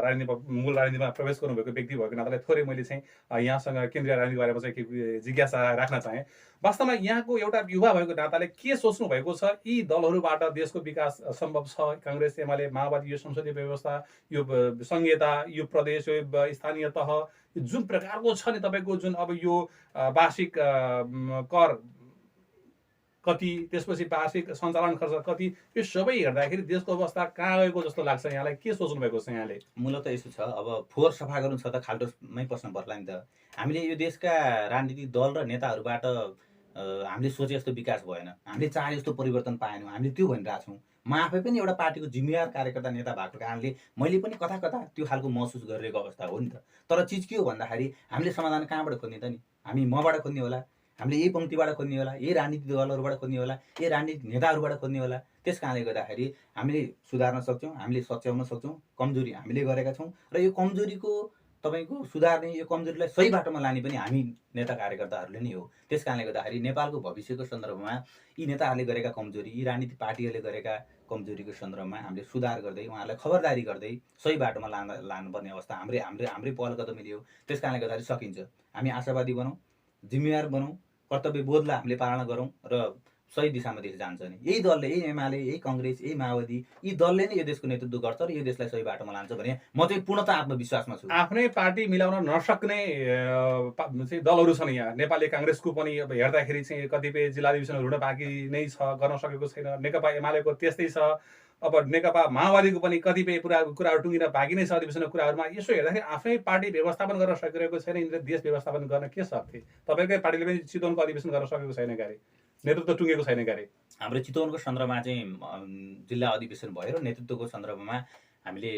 राजनीतिमा मूल राजनीतिमा प्रवेश गर्नुभएको व्यक्ति भएको नाताले थोरै मैले चाहिँ यहाँसँग केन्द्रीय राजनीति बारेमा चाहिँ केही जिज्ञासा राख्न चाहेँ। वास्तवमा यहाँको एउटा युवा भएको नाताले के सोच्नु भएको छ? यी दलहरूबाट देशको विकास सम्भव छ? काङ्ग्रेस, एमाले, माओवादी, यो संसदीय व्यवस्था, यो संहिता, यो प्रदेश, यो स्थानीय तह, जुन प्रकारको छ नि तपाईँको जुन अब यो वार्षिक कर कति, त्यसपछि वार्षिक सञ्चालन खर्च कति, यो सबै हेर्दाखेरि देशको अवस्था कहाँ गएको जस्तो लाग्छ यहाँलाई? के सोच्नु भएको छ यहाँले? मूलत यसो छ, अब फोहोर सफा गर्नु छ त खाल्टोमै पस्नु पर्ला नि त। हामीले यो देशका राजनीतिक दल र नेताहरूबाट हामीले सोचे जस्तो विकास भएन, हामीले चाहे जस्तो परिवर्तन पाएनौँ, हामीले त्यो भनिरहेछौँ। म आफै पनि एउटा पार्टीको जिम्मेवार कार्यकर्ता नेता भएको कारणले मैले पनि कता कता त्यो खालको महसुस गरिरहेको अवस्था हो नि त। तर चिज के हो भन्दाखेरि हामीले समाधान कहाँबाट खोज्ने त नि? हामी मबाट खोज्ने होला, हामीले यही पङ्क्तिबाट खोज्ने होला, यही राजनीतिक दलहरूबाट खोज्ने होला, यही राजनीतिक नेताहरूबाट खोज्ने होला। त्यस कारणले गर्दाखेरि हामीले सुधार्न सक्छौँ, हामीले सच्याउन सक्छौँ। कमजोरी हामीले गरेका छौँ र यो कमजोरीको तपाईँको सुधार्ने, यो कमजोरीलाई सही बाटोमा लाने पनि हामी नेता कार्यकर्ताहरूले नै हो। त्यस कारणले गर्दाखेरि नेपालको भविष्यको सन्दर्भमा यी नेताहरूले गरेका कमजोरी, यी राजनीतिक पार्टीहरूले गरेका कमजोरीको सन्दर्भमा हामीले सुधार गर्दै, उहाँहरूलाई खबरदारी गर्दै सही बाटोमा लानुपर्ने अवस्था हाम्रै पहल कदमी लियो। त्यस कारणले गर्दाखेरि सकिन्छ। हामी आशावादी बनौँ, जिम्मेवार बनौँ, कर्तव्य बोधलाई हामीले पालना गरौँ र सही दिशामा देश जान्छ नि। यही दलले, यही एमाले, यही काङ्ग्रेस, यही माओवादी, यी दलले नै यो देशको नेतृत्व गर्छ र यो देशलाई सही बाटोमा लान्छ भने म चाहिँ पूर्णतः आत्मविश्वासमा छु। आफ्नै पार्टी मिलाउन नसक्ने चाहिँ दलहरू छन् यहाँ। नेपाली काङ्ग्रेसको पनि अब हेर्दाखेरि चाहिँ कतिपय जिल्ला अधिवेशनहरू हुन बाँकी नै छ, गर्न सकेको छैन। नेकपा एमालेको त्यस्तै छ। अब नेकपा माओवादीको पनि कतिपय कुराहरू टुङ्गिन बाँकी नै छ अधिवेशनको कुराहरूमा। यसो हेर्दाखेरि आफ्नै पार्टी व्यवस्थापन गर्न सकिरहेको छैन, यिनीहरूले देश व्यवस्थापन गर्न के सक्थे? तपाईँकै पार्टीले पनि चितवनको अधिवेशन गर्न सकेको छैन क्यारे, नेतृत्व टुङ्गेको छैन क्यारे। हाम्रो चितवनको सन्दर्भमा चाहिँ जिल्ला अधिवेशन भयो र नेतृत्वको सन्दर्भमा हामीले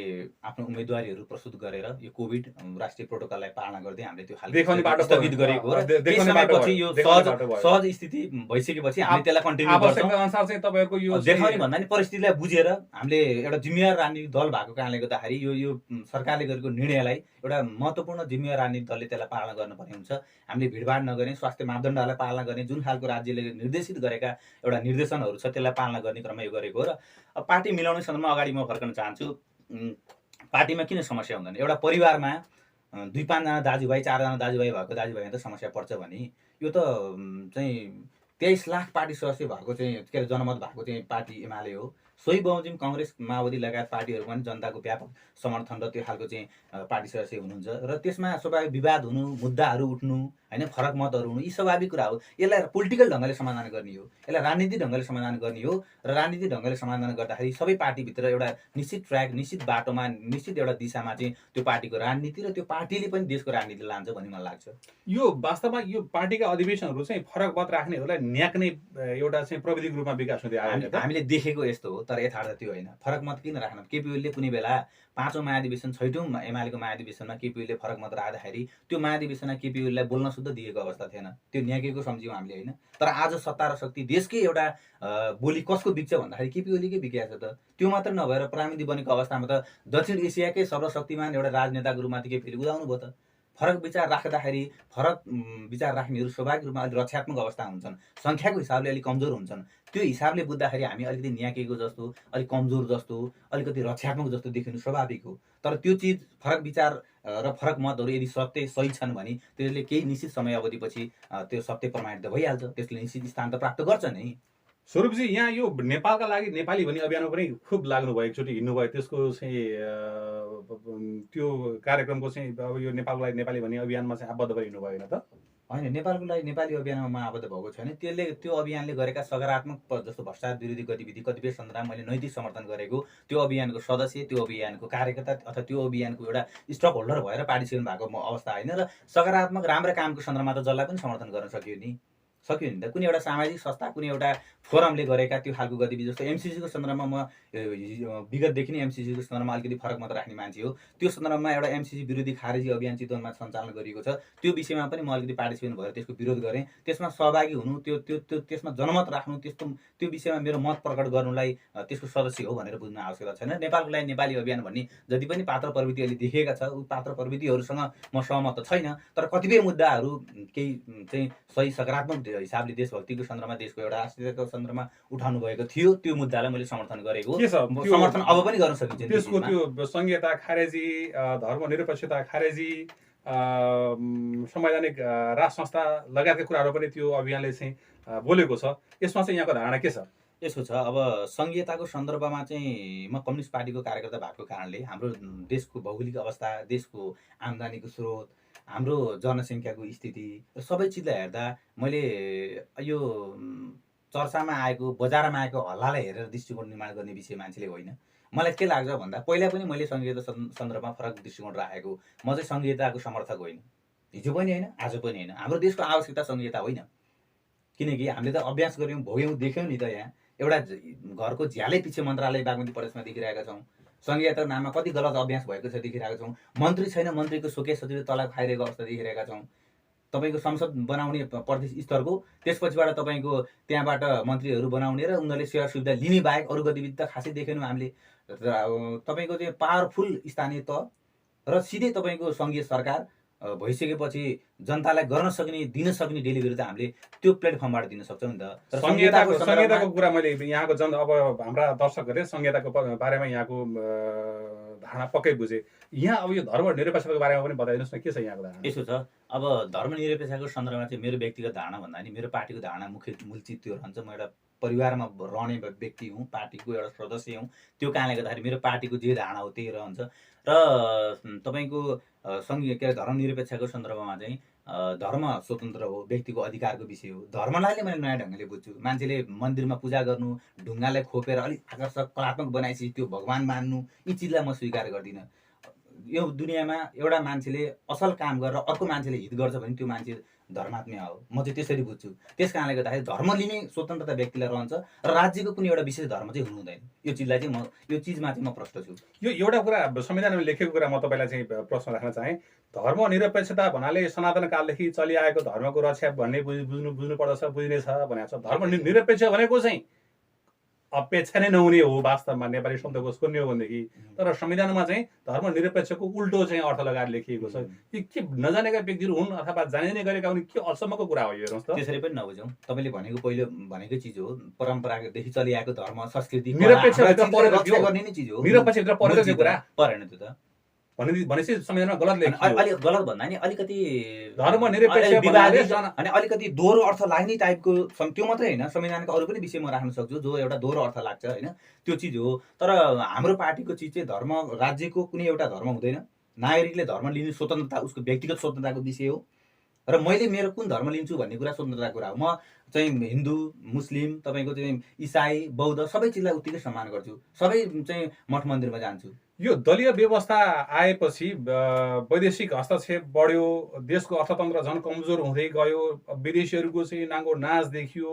आफ्नो उम्मेदवारीहरू प्रस्तुत गरेर यो कोभिड राष्ट्रिय प्रोटोकललाई पालना गर्दै हामीले त्यो खालको स्थगित गरेको हो। त्यस समयपछि यो सहज स्थिति भइसकेपछि हामीले त्यसलाई कन्टिन्यू गर्छौँ। आवश्यकता अनुसार चाहिँ तपाईँको यो देखाउने भन्दा नि परिस्थितिलाई बुझेर हामीले एउटा जिम्मेवार राजनीतिक दल भएको कारणले गर्दाखेरि यो सरकारले गरेको निर्णयलाई एउटा महत्त्वपूर्ण जिम्मेवार राजनीतिक दलले त्यसलाई पालना गर्नुपर्ने हुन्छ। हामीले भिडभाड नगर्ने, स्वास्थ्य मापदण्डहरूलाई पालना गर्ने, जुन खालको राज्यले निर्देशित गरेका एउटा निर्देशनहरू छ त्यसलाई पालना गर्ने क्रममा यो गरेको हो। र पार्टी मिलाउने सन्दर्भमा अगाडि म फर्कन चाहन्छु। पार्टीमा किन समस्या हुँदैन? एउटा परिवारमा 2-5 जना दाजुभाइ, 4 जना दाजुभाइ भएको दाजुभाइमा त समस्या पर्छ भने यो त चाहिँ 23 लाख पार्टी सदस्य भएको चाहिँ के अरे जनमत भएको चाहिँ पार्टी एमाले हो। सोही बमोजिम काङ्ग्रेस, माओवादी लगायत पार्टीहरूमा पनि जनताको व्यापक समर्थन र त्यो खालको चाहिँ पार्टी सदस्य हुनुहुन्छ र त्यसमा स्वाभाविक विवाद हुनु, मुद्दाहरू उठ्नु, होइन, फरक मतहरू हुनु, यी स्वाभाविक कुरा हो। यसलाई पोलिटिकल ढङ्गले समाधान गर्ने हो, यसलाई राजनीतिक ढङ्गले समाधान गर्ने हो र राजनीतिक ढङ्गले समाधान गर्दाखेरि सबै पार्टीभित्र एउटा निश्चित ट्र्याक, निश्चित बाटोमा, निश्चित एउटा दिशामा चाहिँ त्यो पार्टीको राजनीति र त्यो पार्टीले पनि देशको राजनीति लान्छ भन्ने मलाई लाग्छ। यो वास्तवमा यो पार्टीका अधिवेशनहरू चाहिँ फरक मत राख्नेहरूलाई न्याक्ने एउटा चाहिँ प्रविधिक रूपमा विकास हुँदै आयो। हामीले देखेको यस्तो हो, तर यथार्थ त्यो होइन। फरक मत किन राख्न? केपी ओलीले कुनै बेला 5औं महाधिवेशन, 6औं एमालेको महाधिवेशनमा केपी ओलीले फरक मत राख्दाखेरि त्यो महाधिवेशनमा केपी ओलीलाई बोल्न शुद्ध दिएको अवस्था थिएन। त्यो न्याकेको सम्झ्यौँ हामीले, होइन। तर आज सत्ता र शक्ति देशकै एउटा बोली कसको बिग्छ भन्दाखेरि केपी ओलीकै बिग्या छ त। त्यो मात्र नभएर प्रधानमन्त्री बनेको अवस्थामा त दक्षिण एसियाकै सर्वशक्तिमान एउटा राजनेताको रूपमा केपी ओली उदाउनु भयो त। फरक विचार राख्दाखेरि फरक विचार राख्नेहरू स्वाभाविक रूपमा अलिक रक्षात्मक अवस्था हुन्छन्, सङ्ख्याको हिसाबले अलिक कमजोर हुन्छन्। त्यो हिसाबले बुझ्दाखेरि हामी अलिकति न्याकेको जस्तो, अलिक कमजोर जस्तो, अलिकति रक्षात्मक जस्तो देखिनु स्वाभाविक हो। तर त्यो चिज फरक विचार र फरक मतहरू यदि सत्य सही छन् भने त्यसले केही निश्चित समयावधिपछि त्यो सत्य प्रमाणित त भइहाल्छ, त्यसले निश्चित स्थान त प्राप्त गर्छ नै। स्वरूपजी, यहाँ यो नेपालका लागि नेपाली भन्ने अभियानमा पनि खुब लाग्नुभयो, एकचोटि हिँड्नुभयो। त्यसको चाहिँ त्यो कार्यक्रमको चाहिँ अब यो नेपालको लागि नेपाली भन्ने अभियानमा चाहिँ आबद्ध भएर हिँड्नुभयो होइन त? होइन, नेपालको लागि नेपाली अभियानमा म आबद्ध भएको छैन। त्यो अभियानले गरेका सकारात्मक जस्तो भ्रष्टाचार विरोधी गतिविधि कतिपय सन्दर्भमा मैले नैतिक समर्थन गरेको, त्यो अभियानको सदस्य, त्यो अभियानको कार्यकर्ता अथवा त्यो अभियानको एउटा स्टक होल्डर भएर पार्टिसिपेट भएको अवस्था होइन। र सकारात्मक राम्रा कामको सन्दर्भमा त जसलाई पनि समर्थन गर्न सकियो नि। सक्यो नि त। कुनै एउटा सामाजिक संस्था, कुनै एउटा फोरमले गरेका त्यो खालको गतिविधि जस्तो एमसिसीको सन्दर्भमा म विगतदेखि नै एमसिसीको सन्दर्भमा अलिकति फरक मत राख्ने मान्छे हो। त्यो सन्दर्भमा एउटा एमसिसी विरोधी खारेजी अभियान चितवनमा सञ्चालन गरिएको छ। त्यो विषयमा पनि म अलिकति पार्टिसिपेट भएर त्यसको विरोध गरेँ। त्यसमा सहभागी हुनु, त्यसमा जनमत राख्नु, त्यो विषयमा मेरो मत प्रकट गर्नुलाई त्यसको सदस्य हो भनेर बुझ्न आवश्यकता छैन। नेपालको लागि नेपाली अभियान भन्ने जति पनि पात्र प्रवृत्ति अहिले देखिएका छ, ऊ पात्र प्रवृत्तिहरूसँग म सहमत त छैन, तर कतिपय मुद्दाहरू केही चाहिँ सही सकारात्मक हिसाबले देशभक्तिको सन्दर्भमा, देशको एउटा राष्ट्रियताको सन्दर्भमा उठाउनु भएको थियो। त्यो मुद्दालाई मैले समर्थन गरेको हो। के छ त्यो समर्थन अब पनि गर्न सकिन्छ त्यसको त्यो संघीयता खारेजी, धर्मनिरपेक्षता खारेजी, संवैधानिक राज संस्था लगायतका कुराहरू पनि त्यो अभियानले चाहिँ बोलेको छ। यसमा चाहिँ यहाँको धारणा के छ? यसो छ, अब संघीयताको सन्दर्भमा चाहिँ म कम्युनिस्ट पार्टीको कार्यकर्ता भएको कारणले हाम्रो देशको भौगोलिक अवस्था, देशको आम्दानीको स्रोत, हाम्रो जनसङ्ख्याको स्थिति र सबै चिजलाई हेर्दा मैले यो चर्चामा आएको, बजारमा आएको हल्लालाई हेरेर दृष्टिकोण निर्माण गर्ने विषय मान्छेले होइन। मलाई के लाग्छ भन्दा पहिला पनि मैले संघीयता सन्दर्भमा फरक दृष्टिकोण राखेको। म चाहिँ संघीयताको समर्थक होइन, हिजो पनि होइन, आज पनि होइन। हाम्रो देशको आवश्यकता संघीयता होइन, किनकि हामीले त अभ्यास गऱ्यौँ, भोग्यौँ, देख्यौँ नि त। यहाँ एउटा घरको झ्यालै पछि मन्त्रालय बागमती प्रदेशमा देखिरहेका छौँ। संघीयताको नाममा कति गलत अभ्यास भएको छ देखिरहेका छौँ। मन्त्री छैन, मन्त्रीको सोके सचिवले तलब खाइरहेको अवस्था देखिरहेका छौँ। तपाईँको संसद बनाउने प्रदेश स्तरको, त्यसपछिबाट तपाईँको त्यहाँबाट मन्त्रीहरू बनाउने र उनीहरूले सेवा सुविधा लिने बाहेक अरू गतिविधि त खासै देखेनौँ हामीले। तपाईँको चाहिँ पावरफुल स्थानीय तह र सिधै तपाईँको सङ्घीय सरकार भइसकेपछि जनतालाई गर्न सक्ने, दिन सक्ने डेलिभरी त हामीले त्यो प्लेटफर्मबाट दिन सक्छौँ नि त। संघीयताको कुरा मैले यहाँको अब हाम्रा दर्शकहरूले संघीयताको बारेमा यहाँको धारणा पक्कै बुझे। यहाँ अब यो धर्मनिरपेक्षताको बारेमा पनि बताइदिनुहोस् न, के छ यहाँको धारणा? यसो छ, अब धर्मनिरपेक्षताको सन्दर्भमा चाहिँ मेरो व्यक्तिगत धारणा भन्दा नि मेरो पार्टीको धारणा मूल चिज त्यो रहन्छ। म एउटा परिवारमा रहने व्यक्ति हुँ, पार्टीको एउटा सदस्य हुँ। त्यो कारणले गर्दाखेरि मेरो पार्टीको जे धारणा हो त्यही रहन्छ। र तपाईँको सङ्घीय के अरे धर्मनिरपेक्षताको सन्दर्भमा चाहिँ धर्म स्वतन्त्र हो, व्यक्तिको अधिकारको विषय हो। धर्मलाई नै मैले नयाँ ढङ्गले बुझ्छु। मान्छेले मन्दिरमा पूजा गर्नु, ढुङ्गालाई खोपेर अलिक आकर्षक कलात्मक बनाएपछि त्यो भगवान मान्नु, यी चिजलाई म स्वीकार गर्दिनँ। यो दुनियाँमा एउटा मान्छेले असल काम गरेर अर्को मान्छेले हित गर्छ भने त्यो मान्छे धर्मात्मा हो। म चाहिँ त्यसरी बुझ्छु। त्यस कारणले गर्दाखेरि धर्म लिने स्वतन्त्रता व्यक्तिलाई रहन्छ र राज्यको कुनै एउटा विशेष धर्म चाहिँ हुनु हुँदैन। यो चिजलाई चाहिँ यो चिजमा चाहिँ म प्रष्ट छु। यो एउटा कुरा संविधानमा लेखेको कुरा म तपाईँलाई चाहिँ प्रश्न राख्न चाहेँ। धर्मनिरपेक्षता भन्नाले सनातन कालदेखि चलिआएको धर्मको रक्षा भन्ने बुझ्नु पर्दछ, बुझ्नेछ भनेको छ। धर्मनिरपेक्ष भनेको चाहिँ अपेक्षा नै नहुने हो वास्तवमा नेपाली शब्दकोशको नि हो भनेदेखि। तर संविधानमा चाहिँ धर्मनिरपेक्षको उल्टो चाहिँ अर्थ लगाएर लेखिएको छ। यो के नजानेका व्यक्तिहरू हुन् अथवा जाने गरेका हुन्, के अचम्मको कुरा हो यो? हेर्नुहोस् त, त्यसरी पनि नबुझौँ। तपाईँले भनेको पहिलो भनेकै चिज हो, परम्परादेखि चलिआएको धर्म संस्कृति निरपेक्षभित्र परेको गर्ने नै चिज हो। निरपेक्षभित्र परेको त्यो कुरा परेन त्यो त। भनेपछि संविधानमा गलत लेखियो। अलि गलत भन्दा नि अलिकति धर्मनिरपेक्ष अनि अलिकति दोहोरो अर्थ लाग्ने टाइपको, त्यो मात्रै होइन, संविधानको अरू पनि विषय म राख्न सक्छु जो एउटा दोहोरो अर्थ लाग्छ होइन, त्यो चिज हो। तर हाम्रो पार्टीको चिज चाहिँ धर्म, राज्यको कुनै एउटा धर्म हुँदैन। नागरिकले धर्म लिने स्वतन्त्रता उसको व्यक्तिगत स्वतन्त्रताको विषय हो। र मैले मेरो कुन धर्म लिन्छु भन्ने कुरा स्वतन्त्रताको कुरा हो। म चाहिँ हिन्दू, मुस्लिम, तपाईँको चाहिँ इसाई, बौद्ध सबै चिजलाई उत्तिकै सम्मान गर्छु। सबै चाहिँ मठ मन्दिरमा जान्छु। यो दलीय व्यवस्था आएपछि वैदेशिक हस्तक्षेप बढ्यो, देशको अर्थतन्त्र झन् कमजोर हुँदै गयो, विदेशीहरूको चाहिँ नाङ्गो नाच देखियो,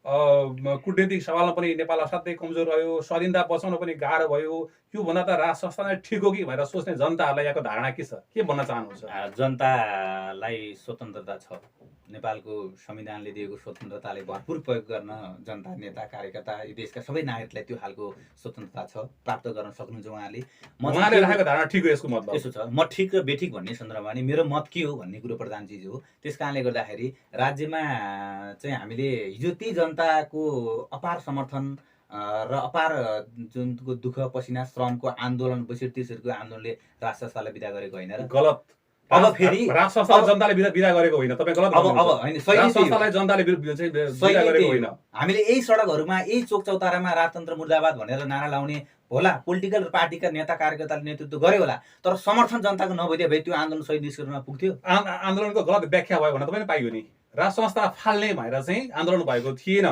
कूटनीतिक सवालमा पनि नेपाल असाध्यै कमजोर रह्यो, स्वाधीनता बचाउन पनि गाह्रो भयो। यो भन्दा त राज संस्था नै ठिक हो कि भनेर सोच्ने जनताहरूलाई यहाँको धारणा के छ? के भन्न चाहनुहुन्छ? जनतालाई स्वतन्त्रता छ। नेपालको संविधानले दिएको स्वतन्त्रताले भरपुर प्रयोग गर्न जनता, नेता, कार्यकर्ता, यो देशका सबै नागरिकलाई त्यो खालको स्वतन्त्रता छ, प्राप्त गर्न सक्नुहुन्छ उहाँले। उहाँले राखेको धारणा ठिक हो यसको मतलब? यसो छ, म ठिक र बेठिक भन्ने सन्दर्भमा नि मेरो मत के हो भन्ने कुरो प्रधान चिज हो। त्यस कारणले गर्दाखेरि राज्यमा चाहिँ हामीले हिजो ती जनताको अपार समर्थन र अपार जुनको दुःख, पसिना, श्रमको आन्दोलन, 62 आन्दोलनले राज संस्थालाई विदा गरेको होइन र गलत। अब फेरि राज संस्थालाई जनताले विदा गरेको होइन, तपाईँ गलत अब होइन, राज संस्थालाई जनताले विदा गरेको होइन। हामीले यही सडकहरूमा, यही चोक चौतारामा राजतन्त्र मुर्दाबाद भनेर नारा लाउने होला, पोलिटिकल पार्टीका नेता कार्यकर्ताले नेतृत्व गरे होला, तर समर्थन जनताको नभइदिए भए त्यो आन्दोलन सही निष्कर्षमा पुग्थ्यो। आन्दोलनको गलत व्याख्या भयो भने तपाईँ पाइयो नि। राज संस्था फाल्ने भएर चाहिँ आन्दोलन भएको थिएन।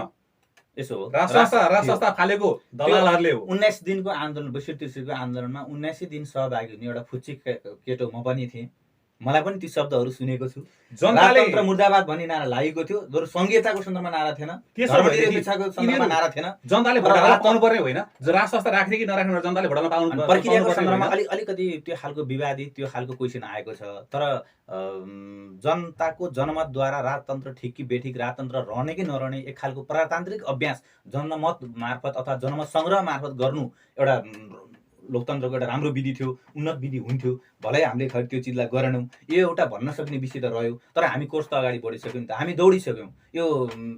यसो हो, राज संस्था फालेको दलालहरूले हो। 19 दिनको आन्दोलन, 62 को आन्दोलनमा 19 दिन सहभागी हुने एउटा फुच्ची केटो म पनि थिएँ। मलाई पनि ती शब्दहरू सुनेको छु। जनताले राजतन्त्र मुर्दाबाद भन्ने नारा लागेको थियो, जो संघीयताको सन्दर्भमा नारा थिएन, त्यसो धर्मनिरपेक्षताको सन्दर्भमा नारा थिएन। जनताले भोट हाल्न पाउनुपर्ने होइन, राज संस्था राख्ने कि नराख्ने जनताले भोट हाल्न अनि प्रक्रियाको पाउनुपर्ने सन्दर्भमा होइन। अलिकति त्यो खालको विवादित त्यो खालको क्वेसन आएको छ। तर जनताको जनमतद्वारा राजतन्त्र ठिक कि बेठिक, राजतन्त्र रहने कि नरहने एक खालको प्रजातान्त्रिक अभ्यास जनमत मार्फत अथवा जनमत सङ्ग्रह मार्फत गर्नु एउटा लोकतन्त्रको एउटा राम्रो विधि थियो, उन्नत विधि हुन्थ्यो। भलै हामीले खै त्यो चिजलाई गरेनौँ, यो एउटा भन्न सक्ने विषय त रह्यो। तर हामी कोर्स त अगाडि बढिसक्यौँ नि त, हामी दौडिसक्यौँ। यो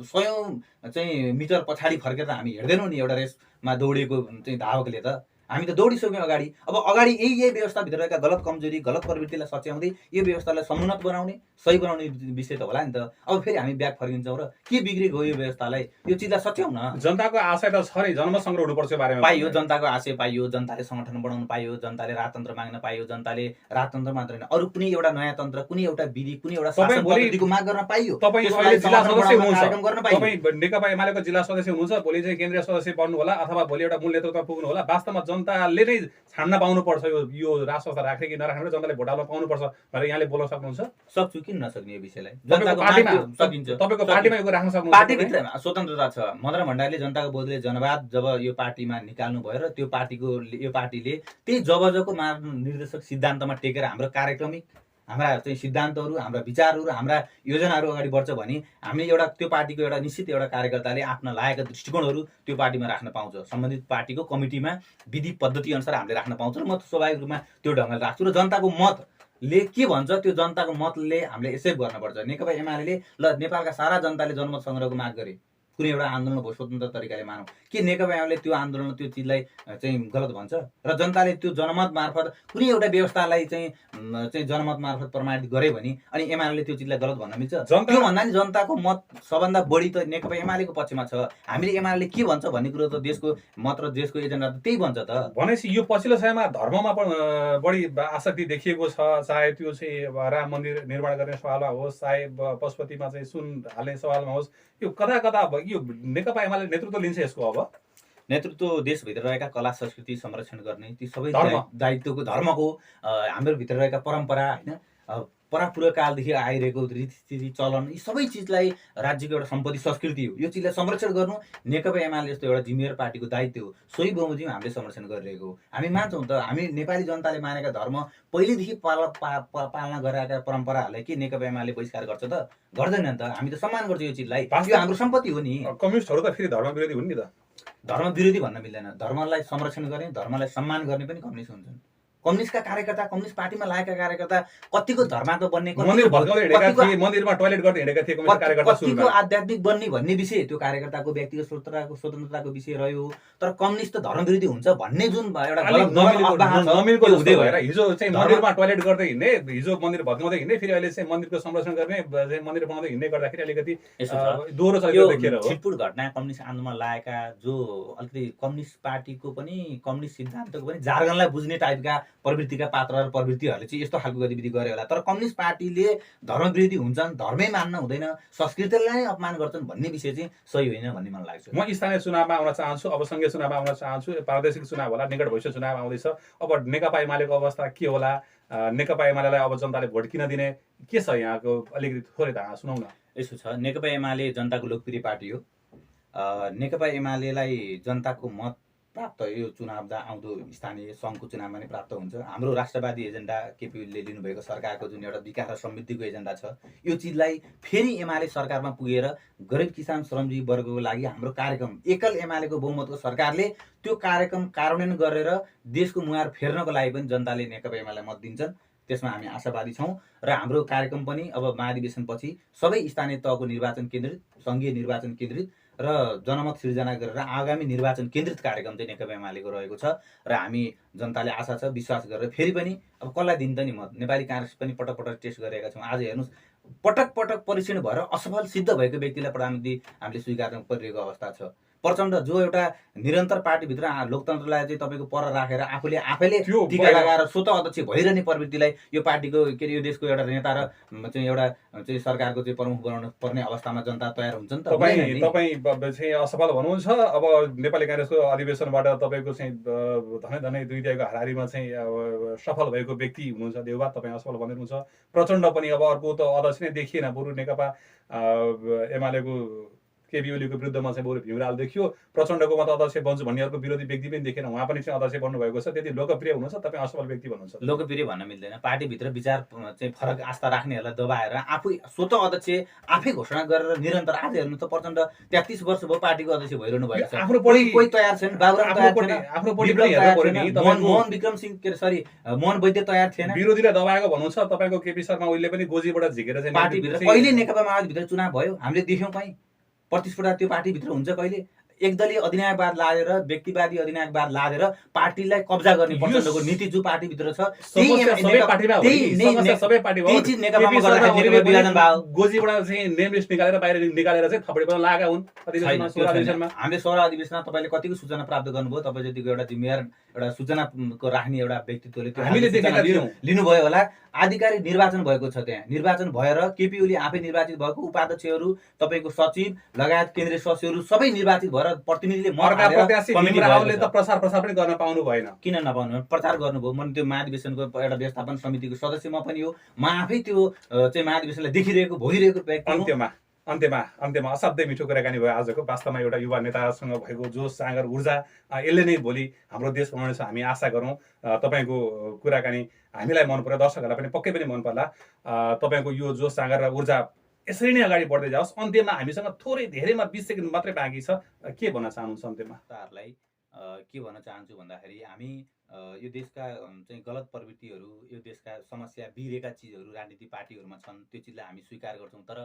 100औं चाहिँ मिटर पछाडि फर्केर त हामी हिँड्दैनौँ नि एउटा रेसमा दौडेको चाहिँ धावकले त। हामी त दौडिसक्यौँ अगाडि। अब अगाडि यही व्यवस्थाभित्र रहेका गलत कमजोरी, गलत प्रवृत्तिलाई सच्याउँदै यो व्यवस्थालाई समुन्नत बनाउने, सही बनाउने विषय त होला नि त। अब फेरि हामी ब्याक फर्किन्छौँ र के बिग्रेको हो यो व्यवस्थालाई, यो चिजलाई सच्याउँ न। जनताको आशय त छ नि, जनमत सङ्ग्रह हुनुपर्छ बारेमा पाइयो, जनताको आशय पाइयो, जनताले सङ्गठन बनाउन पाइयो, जनताले राजतन्त्र माग्न पाइयो, जनताले राजतन्त्र मात्र होइन अरू कुनै एउटा नयाँ तन्त्र, कुनै एउटा विधि, कुनै एउटा शासन पद्धतिको माग गर्न पाइयो। तपाईँ त्यसको अहिले लागि जिल्ला सङ्गठन सदस्य बनाउन हुनुहुन्छ, कार्यक्रम गर्न पाइयो। तपाईँ नेकपा एमालेको जिल्ला सदस्य हुनुहुन्छ, भोलि चाहिँ केन्द्रीय सदस्य बन्नु होला अथवा भोलि एउटा मूल नेतृत्वमा पुग्नु होला। वास्तवमा जनताले नै छान्न पाउनुपर्छ यो राज संस्था राख्ने कि नराख्ने, जनताले भोट हाल्न पाउनुपर्छ भनेर यहाँले बोल्न सक्नुहुन्छ? सक्छु, किन नसक्ने यो विषयलाई। तपाईँको पार्टीमा सकिन्छ, तपाईँको पार्टीमा यो राख्न सक्नुहुन्छ? पार्टीभित्र स्वतन्त्रता छ। मदन भण्डारीले जनताको बोधले जनवाद जब यो पार्टीमा निकाल्नु भयो र त्यो पार्टीले त्यही जबजको निर्देशक सिद्धान्तमा टेकेर हाम्रो कार्यक्रमिक हाम्रा चाहिँ सिद्धान्तहरू, हाम्रा विचारहरू, हाम्रा योजनाहरू अगाडि बढ्छ भने हामीले एउटा त्यो पार्टीको एउटा निश्चित एउटा कार्यकर्ताले आफ्ना लागेका दृष्टिकोणहरू त्यो पार्टीमा राख्न पाउँछ। सम्बन्धित पार्टीको कमिटीमा विधि पद्धति अनुसार हामीले राख्न पाउँछ र म स्वाभाविक रूपमा त्यो ढङ्गले राख्छु। र जनताको मतले के भन्छ त्यो जनताको मतले हामीले एक्सेप्ट गर्नुपर्छ। नेकपा एमाले ल नेपालका सारा जनताले जनमत सङ्ग्रहको माग गरे, कुनै एउटा आन्दोलन भयो स्वतन्त्र तरिकाले मानौँ, के नेकपा एमाले त्यो आन्दोलन त्यो चिजलाई चाहिँ गलत भन्छ? र जनताले त्यो जनमत मार्फत कुनै एउटा व्यवस्थालाई चाहिँ जनमत मार्फत प्रमाणित गरे भने अनि एमाले त्यो चिजलाई गलत भन्न मिल्छ? त्यो भन्दा नि जनताको मत सबभन्दा बढी त नेकपा एमालेको पक्षमा छ। हामीले एमाले के भन्छ भन्ने कुरो त देशको मत र देशको एजेन्डा त त्यही भन्छ त। भनेपछि यो पछिल्लो समयमा धर्ममा पनि बढी आसक्ति देखिएको छ, चाहे त्यो चाहिँ राम मन्दिर निर्माण गर्ने सवालमा होस्, चाहे पशुपतिमा चाहिँ सुन हाल्ने सवालमा होस्, यो कता कता यो नेकपा एमाले नेतृत्व लिन्छ यसको? अब नेतृत्व देशभित्र रहेका कला संस्कृति संरक्षण गर्ने ती सबै दायित्वको, धर्मको, हाम्रो भित्र रहेका परम्परा होइन, परापूर्व कालदेखि आइरहेको रीतिथिति चलन, यी सबै चिजलाई राज्यको एउटा सम्पत्ति संस्कृति हो। यो चिजलाई संरक्षण गर्नु नेकपा एमाले जस्तो एउटा जिम्मेवार पार्टीको दायित्व हो। सोही बमोजिम हामीले संरक्षण गरिरहेको हो। हामी मान्छौँ त, हामी नेपाली जनताले मानेका धर्म पहिलेदेखि पालना गरेका परम्पराहरूलाई के नेकपा एमाले बहिष्कार गर्छ त? गर्दैन नि त। हामी त सम्मान गर्छौँ यो चिजलाई, यो हाम्रो सम्पत्ति हो नि। कम्युनिस्टहरू त फेरि धर्म विरोधी हुन् नि त। धर्म विरोधी भन्न मिल्दैन। धर्मलाई संरक्षण गर्ने, धर्मलाई सम्मान गर्ने पनि कम्युनिस्ट हुन्छन्। कम्युनिस्टका कार्यकर्ता, कम्युनिस्ट पार्टीमा लागेका कार्यकर्ता कतिको धर्मात्मक बन्ने, मन्दिरमा टोयलेट गर्दै हिँडेका थिए कम्युनिस्ट कार्यकर्ता, कतिको आध्यात्मिक बन्ने भन्ने विषय त्यो कार्यकर्ताको व्यक्तिगत स्वतन्त्रताको विषय रह्यो। तर कम्युनिस्ट त धर्म विरोधी हुन्छ भन्ने जुन एउटा नमिलको हुँदै भएर हिजो चाहिँ मन्दिरमा टोयलेट गर्दै हिँड्ने, हिजो मन्दिर भत्काउँदै हिँड्ने, फेरि अहिले चाहिँ मन्दिरको संरक्षण गर्ने, मन्दिर बनाउँदै हिँड्ने गर्दाखेरि अलिकति दोहोरो चरित्र देखेर हो। छिटपुट घटना कम्युनिस्ट आन्दोलनमा लागेका जो अलिकति कम्युनिस्ट पार्टीको पनि कम्युनिस्ट सिद्धान्तको पनि जार्गनलाई बुझ्ने टाइपका प्रवृत्तिका पात्र र प्रवृत्तिहरूले चाहिँ यस्तो खालको गतिविधि गरे होला। तर कम्युनिस्ट पार्टीले धर्म विरोधी हुन्छन्, धर्मै मान्न हुँदैन, संस्कृतिलाई नै अपमान गर्छन् भन्ने विषय चाहिँ सही होइन भन्ने मलाई लाग्छ। म स्थानीय चुनावमा आउन चाहन्छु, अब सङ्घीय चुनावमा आउन चाहन्छु, प्रादेशिक चुनाव होला, निकट भविष्य चुनाव आउँदैछ। अब नेकपा एमालेको अवस्था के होला? नेकपा एमालेलाई अब जनताले भोट किन दिने, के छ यहाँको? अलिकति थोरै धारणा सुनाउँ न। यसो छ, नेकपा एमाले जनताको लोकप्रिय पार्टी हो। नेकपा एमालेलाई जनताको मत प्राप्त यो चुनाव आउँदो स्थानीय सङ्घको चुनावमा नै प्राप्त हुन्छ। हाम्रो राष्ट्रवादी एजेन्डा केपीले लिनुभएको सरकारको जुन एउटा विकास र समृद्धिको एजेन्डा छ, यो चिजलाई फेरि एमाले सरकारमा पुगेर गरिब किसान श्रमजीवी वर्गको लागि हाम्रो कार्यक्रम, एकल एमालेको बहुमतको सरकारले त्यो कार्यक्रम कार्यान्वयन गरेर देशको मुहार फेर्नको लागि पनि जनताले नेकपा एमालेलाई मत दिन्छन्। त्यसमा हामी आशावादी छौँ र हाम्रो कार्यक्रम पनि अब महाधिवेशनपछि सबै स्थानीय तहको निर्वाचन केन्द्रित, सङ्घीय निर्वाचन केन्द्रित र जनमत सिर्जना गरेर आगामी निर्वाचन केन्द्रित कार्यक्रम चाहिँ नेकपा एमालेको रहेको छ। र हामी जनताले आशा छ, विश्वास गरेर फेरि पनि अब कसलाई दिन्छ नि मत? नेपाली काङ्ग्रेस पनि पटक पटक टेस्ट गरेका छौँ। आज हेर्नुहोस्, पटक पटक परीक्षण भएर असफल सिद्ध भएको व्यक्तिलाई प्रधानमन्त्री हामीले स्वीकार परिरहेको अवस्था छ। प्रचण्ड जो एउटा निरन्तर पार्टीभित्र लोकतन्त्रलाई चाहिँ तपाईँको पर राखेर आफैले त्यो टिका बाहिर- लगाएर स्वत अध्यक्ष भइरहने प्रवृत्तिलाई यो पार्टीको के अरे यो देशको एउटा नेता र चाहिँ एउटा चाहिँ सरकारको चाहिँ प्रमुख बनाउनु पर्ने अवस्थामा जनता तयार हुन्छ नि त, हुँदैन नि। तपाईँ चाहिँ असफल हुनुहुन्छ। अब नेपाली काङ्ग्रेसको अधिवेशनबाट तपाईँको चाहिँ धनै धनै दुई दिएको हाराहारीमा चाहिँ सफल भएको व्यक्ति हुनुहुन्छ देउबा, तपाईँ असफल बनिनुहुन्छ। प्रचण्ड पनि अब अर्को त अध्यक्ष नै देखिएन, बरु नेकपा एमालेको केपी ओलीको विरुद्धमा चाहिँ बरु भीमराल देखियो। प्रचण्डकोमा त अध्यक्ष बन्छु भन्ने अर्को विरोधी व्यक्ति पनि देखेन, उहाँ पनि चाहिँ अध्यक्ष बन्नुभएको छ। त्यति लोकप्रिय हुनुहुन्छ, तपाईँ असफल व्यक्ति भन्नुहुन्छ। लोकप्रिय भन्न मिल्दैन। पार्टीभित्र विचार चाहिँ फरक आस्था राख्नेहरूलाई दबाएर आफै स्वत अध्यक्ष आफै घोषणा गरेर निरन्तर आज हेर्नु त प्रचण्ड 33 वर्ष भयो पार्टीको अध्यक्ष भइरहनु भएको छ। कोही तयार छैन, बाबुराम तयार थिएन, मोहन विक्रम सिंह के सरी मोहन वैद्य तयार थिएन। विरोधीलाई दबाएको भन्नुहुन्छ तपाईको केपी शर्मा ओलीले पनि गोजीबाट झिकेर चाहिँ पार्टीभित्र कहिले नेकपा माओवादीभित्र चुनाव भयो हामीले देख्यौँ कहीँ? प्रतिस्पर्धा त्यो पार्टीभित्र हुन्छ कहिले? एकदलीय अधिनायकवाद लादेर व्यक्तिवादी अधिनायकवाद लादेर पार्टीलाई कब्जा गर्ने प्रचण्डको नीति जो पार्टीभित्र छ गोजीबाट चाहिँ नेम लिस्ट निकालेर बाहिर निकालेर चाहिँ थपडी पनि लागेका हुन् अधिवेशनमा। हामीले 16 अधिवेशनमा तपाईँले कतिको सूचना प्राप्त गर्नुभयो? तपाईँ जतिको एउटा जिम्मेवार एउटा सूचनाको राख्ने एउटा व्यक्तित्वले त्यो हामीले देखेका थियौँ। लिनुभयो होला। आधिकारिक निर्वाचन भएको छ, त्यहाँ निर्वाचन भएर केपी ओली आफै निर्वाचित भएको, उपाध्यक्षहरू तपाईँको सचिव लगायत केन्द्रीय सचिवहरू सबै निर्वाचित भएर प्रतिनिधिले त प्रचार पनि गर्न पाउनु भएन। किन नपाउनु? प्रचार गर्नुभयो। म त्यो महाधिवेशनको एउटा व्यवस्थापन समितिको सदस्य म पनि हो, म आफै त्यो चाहिँ महाधिवेशनलाई देखिरहेको भोगिरहेको व्यक्ति। अन्त्यमा असाध्यै मिठो कुराकानी भयो आजको। वास्तवमा एउटा युवा नेतासँग भएको जोस, सागर, ऊर्जा यसले नै भोलि हाम्रो देश बनाउनेछ हामी आशा गरौँ। तपाईँको कुराकानी हामीलाई मन पर्यो, दर्शकहरूलाई पनि पक्कै पनि मन पर्ला। तपाईँको यो जोस, सागर र ऊर्जा यसरी नै अगाडि बढ्दै जाओस्। अन्त्यमा हामीसँग थोरै धेरैमा 20 सेकेन्ड मात्रै बाँकी छ, के भन्न चाहनुहुन्छ अन्त्यमा? के भन्न चाहन्छु भन्दाखेरि हामी यो देशका चाहिँ गलत प्रवृत्तिहरू, यो देशका समस्या बिग्रेका चिजहरू राजनीतिक पार्टीहरूमा छन्, त्यो चिजलाई हामी स्वीकार गर्छौँ। तर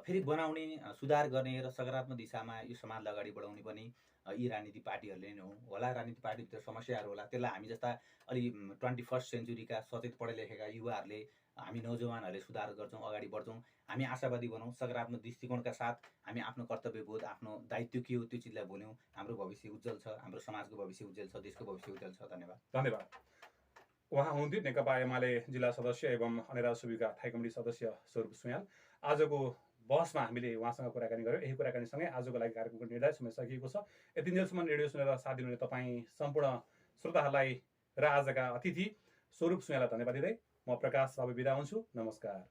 फेरि बनाउने, सुधार गर्ने र सकारात्मक दिशामा यो समाजलाई अगाडि बढाउने पनि यी राजनीतिक पार्टीहरूले नै हो होला। राजनीतिक पार्टीभित्र समस्याहरू होला, त्यसलाई हामी जस्ता अलि 21st सेन्चुरीका सचेत पढे लेखेका युवाहरूले, हामी नौजवानहरूले सुधार गर्छौँ, अगाडि बढ्छौँ। हामी आशावादी बनौँ, सकारात्मक दृष्टिकोणका साथ हामी आफ्नो कर्तव्यबोध, आफ्नो दायित्व के हो त्यो चिजलाई बोल्यौँ। हाम्रो भविष्य उज्जवल छ, हाम्रो समाजको भविष्य उज्जवल छ, देशको भविष्य उज्जवल छ। धन्यवाद। उहाँ हुनुहुन्थ्यो नेकपा एमाले जिल्ला सदस्य एवं अनेरा सुविका थाई कमिटी सदस्य स्वरूप सुयाल। आजको बहसमा हामीले उहाँसँग कुराकानी गऱ्यौँ। यही कुराकानीसँगै आजको लागि कार्यक्रमको निर्धारित समय सकिएको छ। यतिन्जेलसम्म रेडियो सुनेर साथ दिनुहुने तपाईँ सम्पूर्ण श्रोताहरूलाई र आजका अतिथि स्वरूप सुयाललाई धन्यवाद दिँदै म प्रकाश बाबु बिदा हुन्छु। नमस्कार।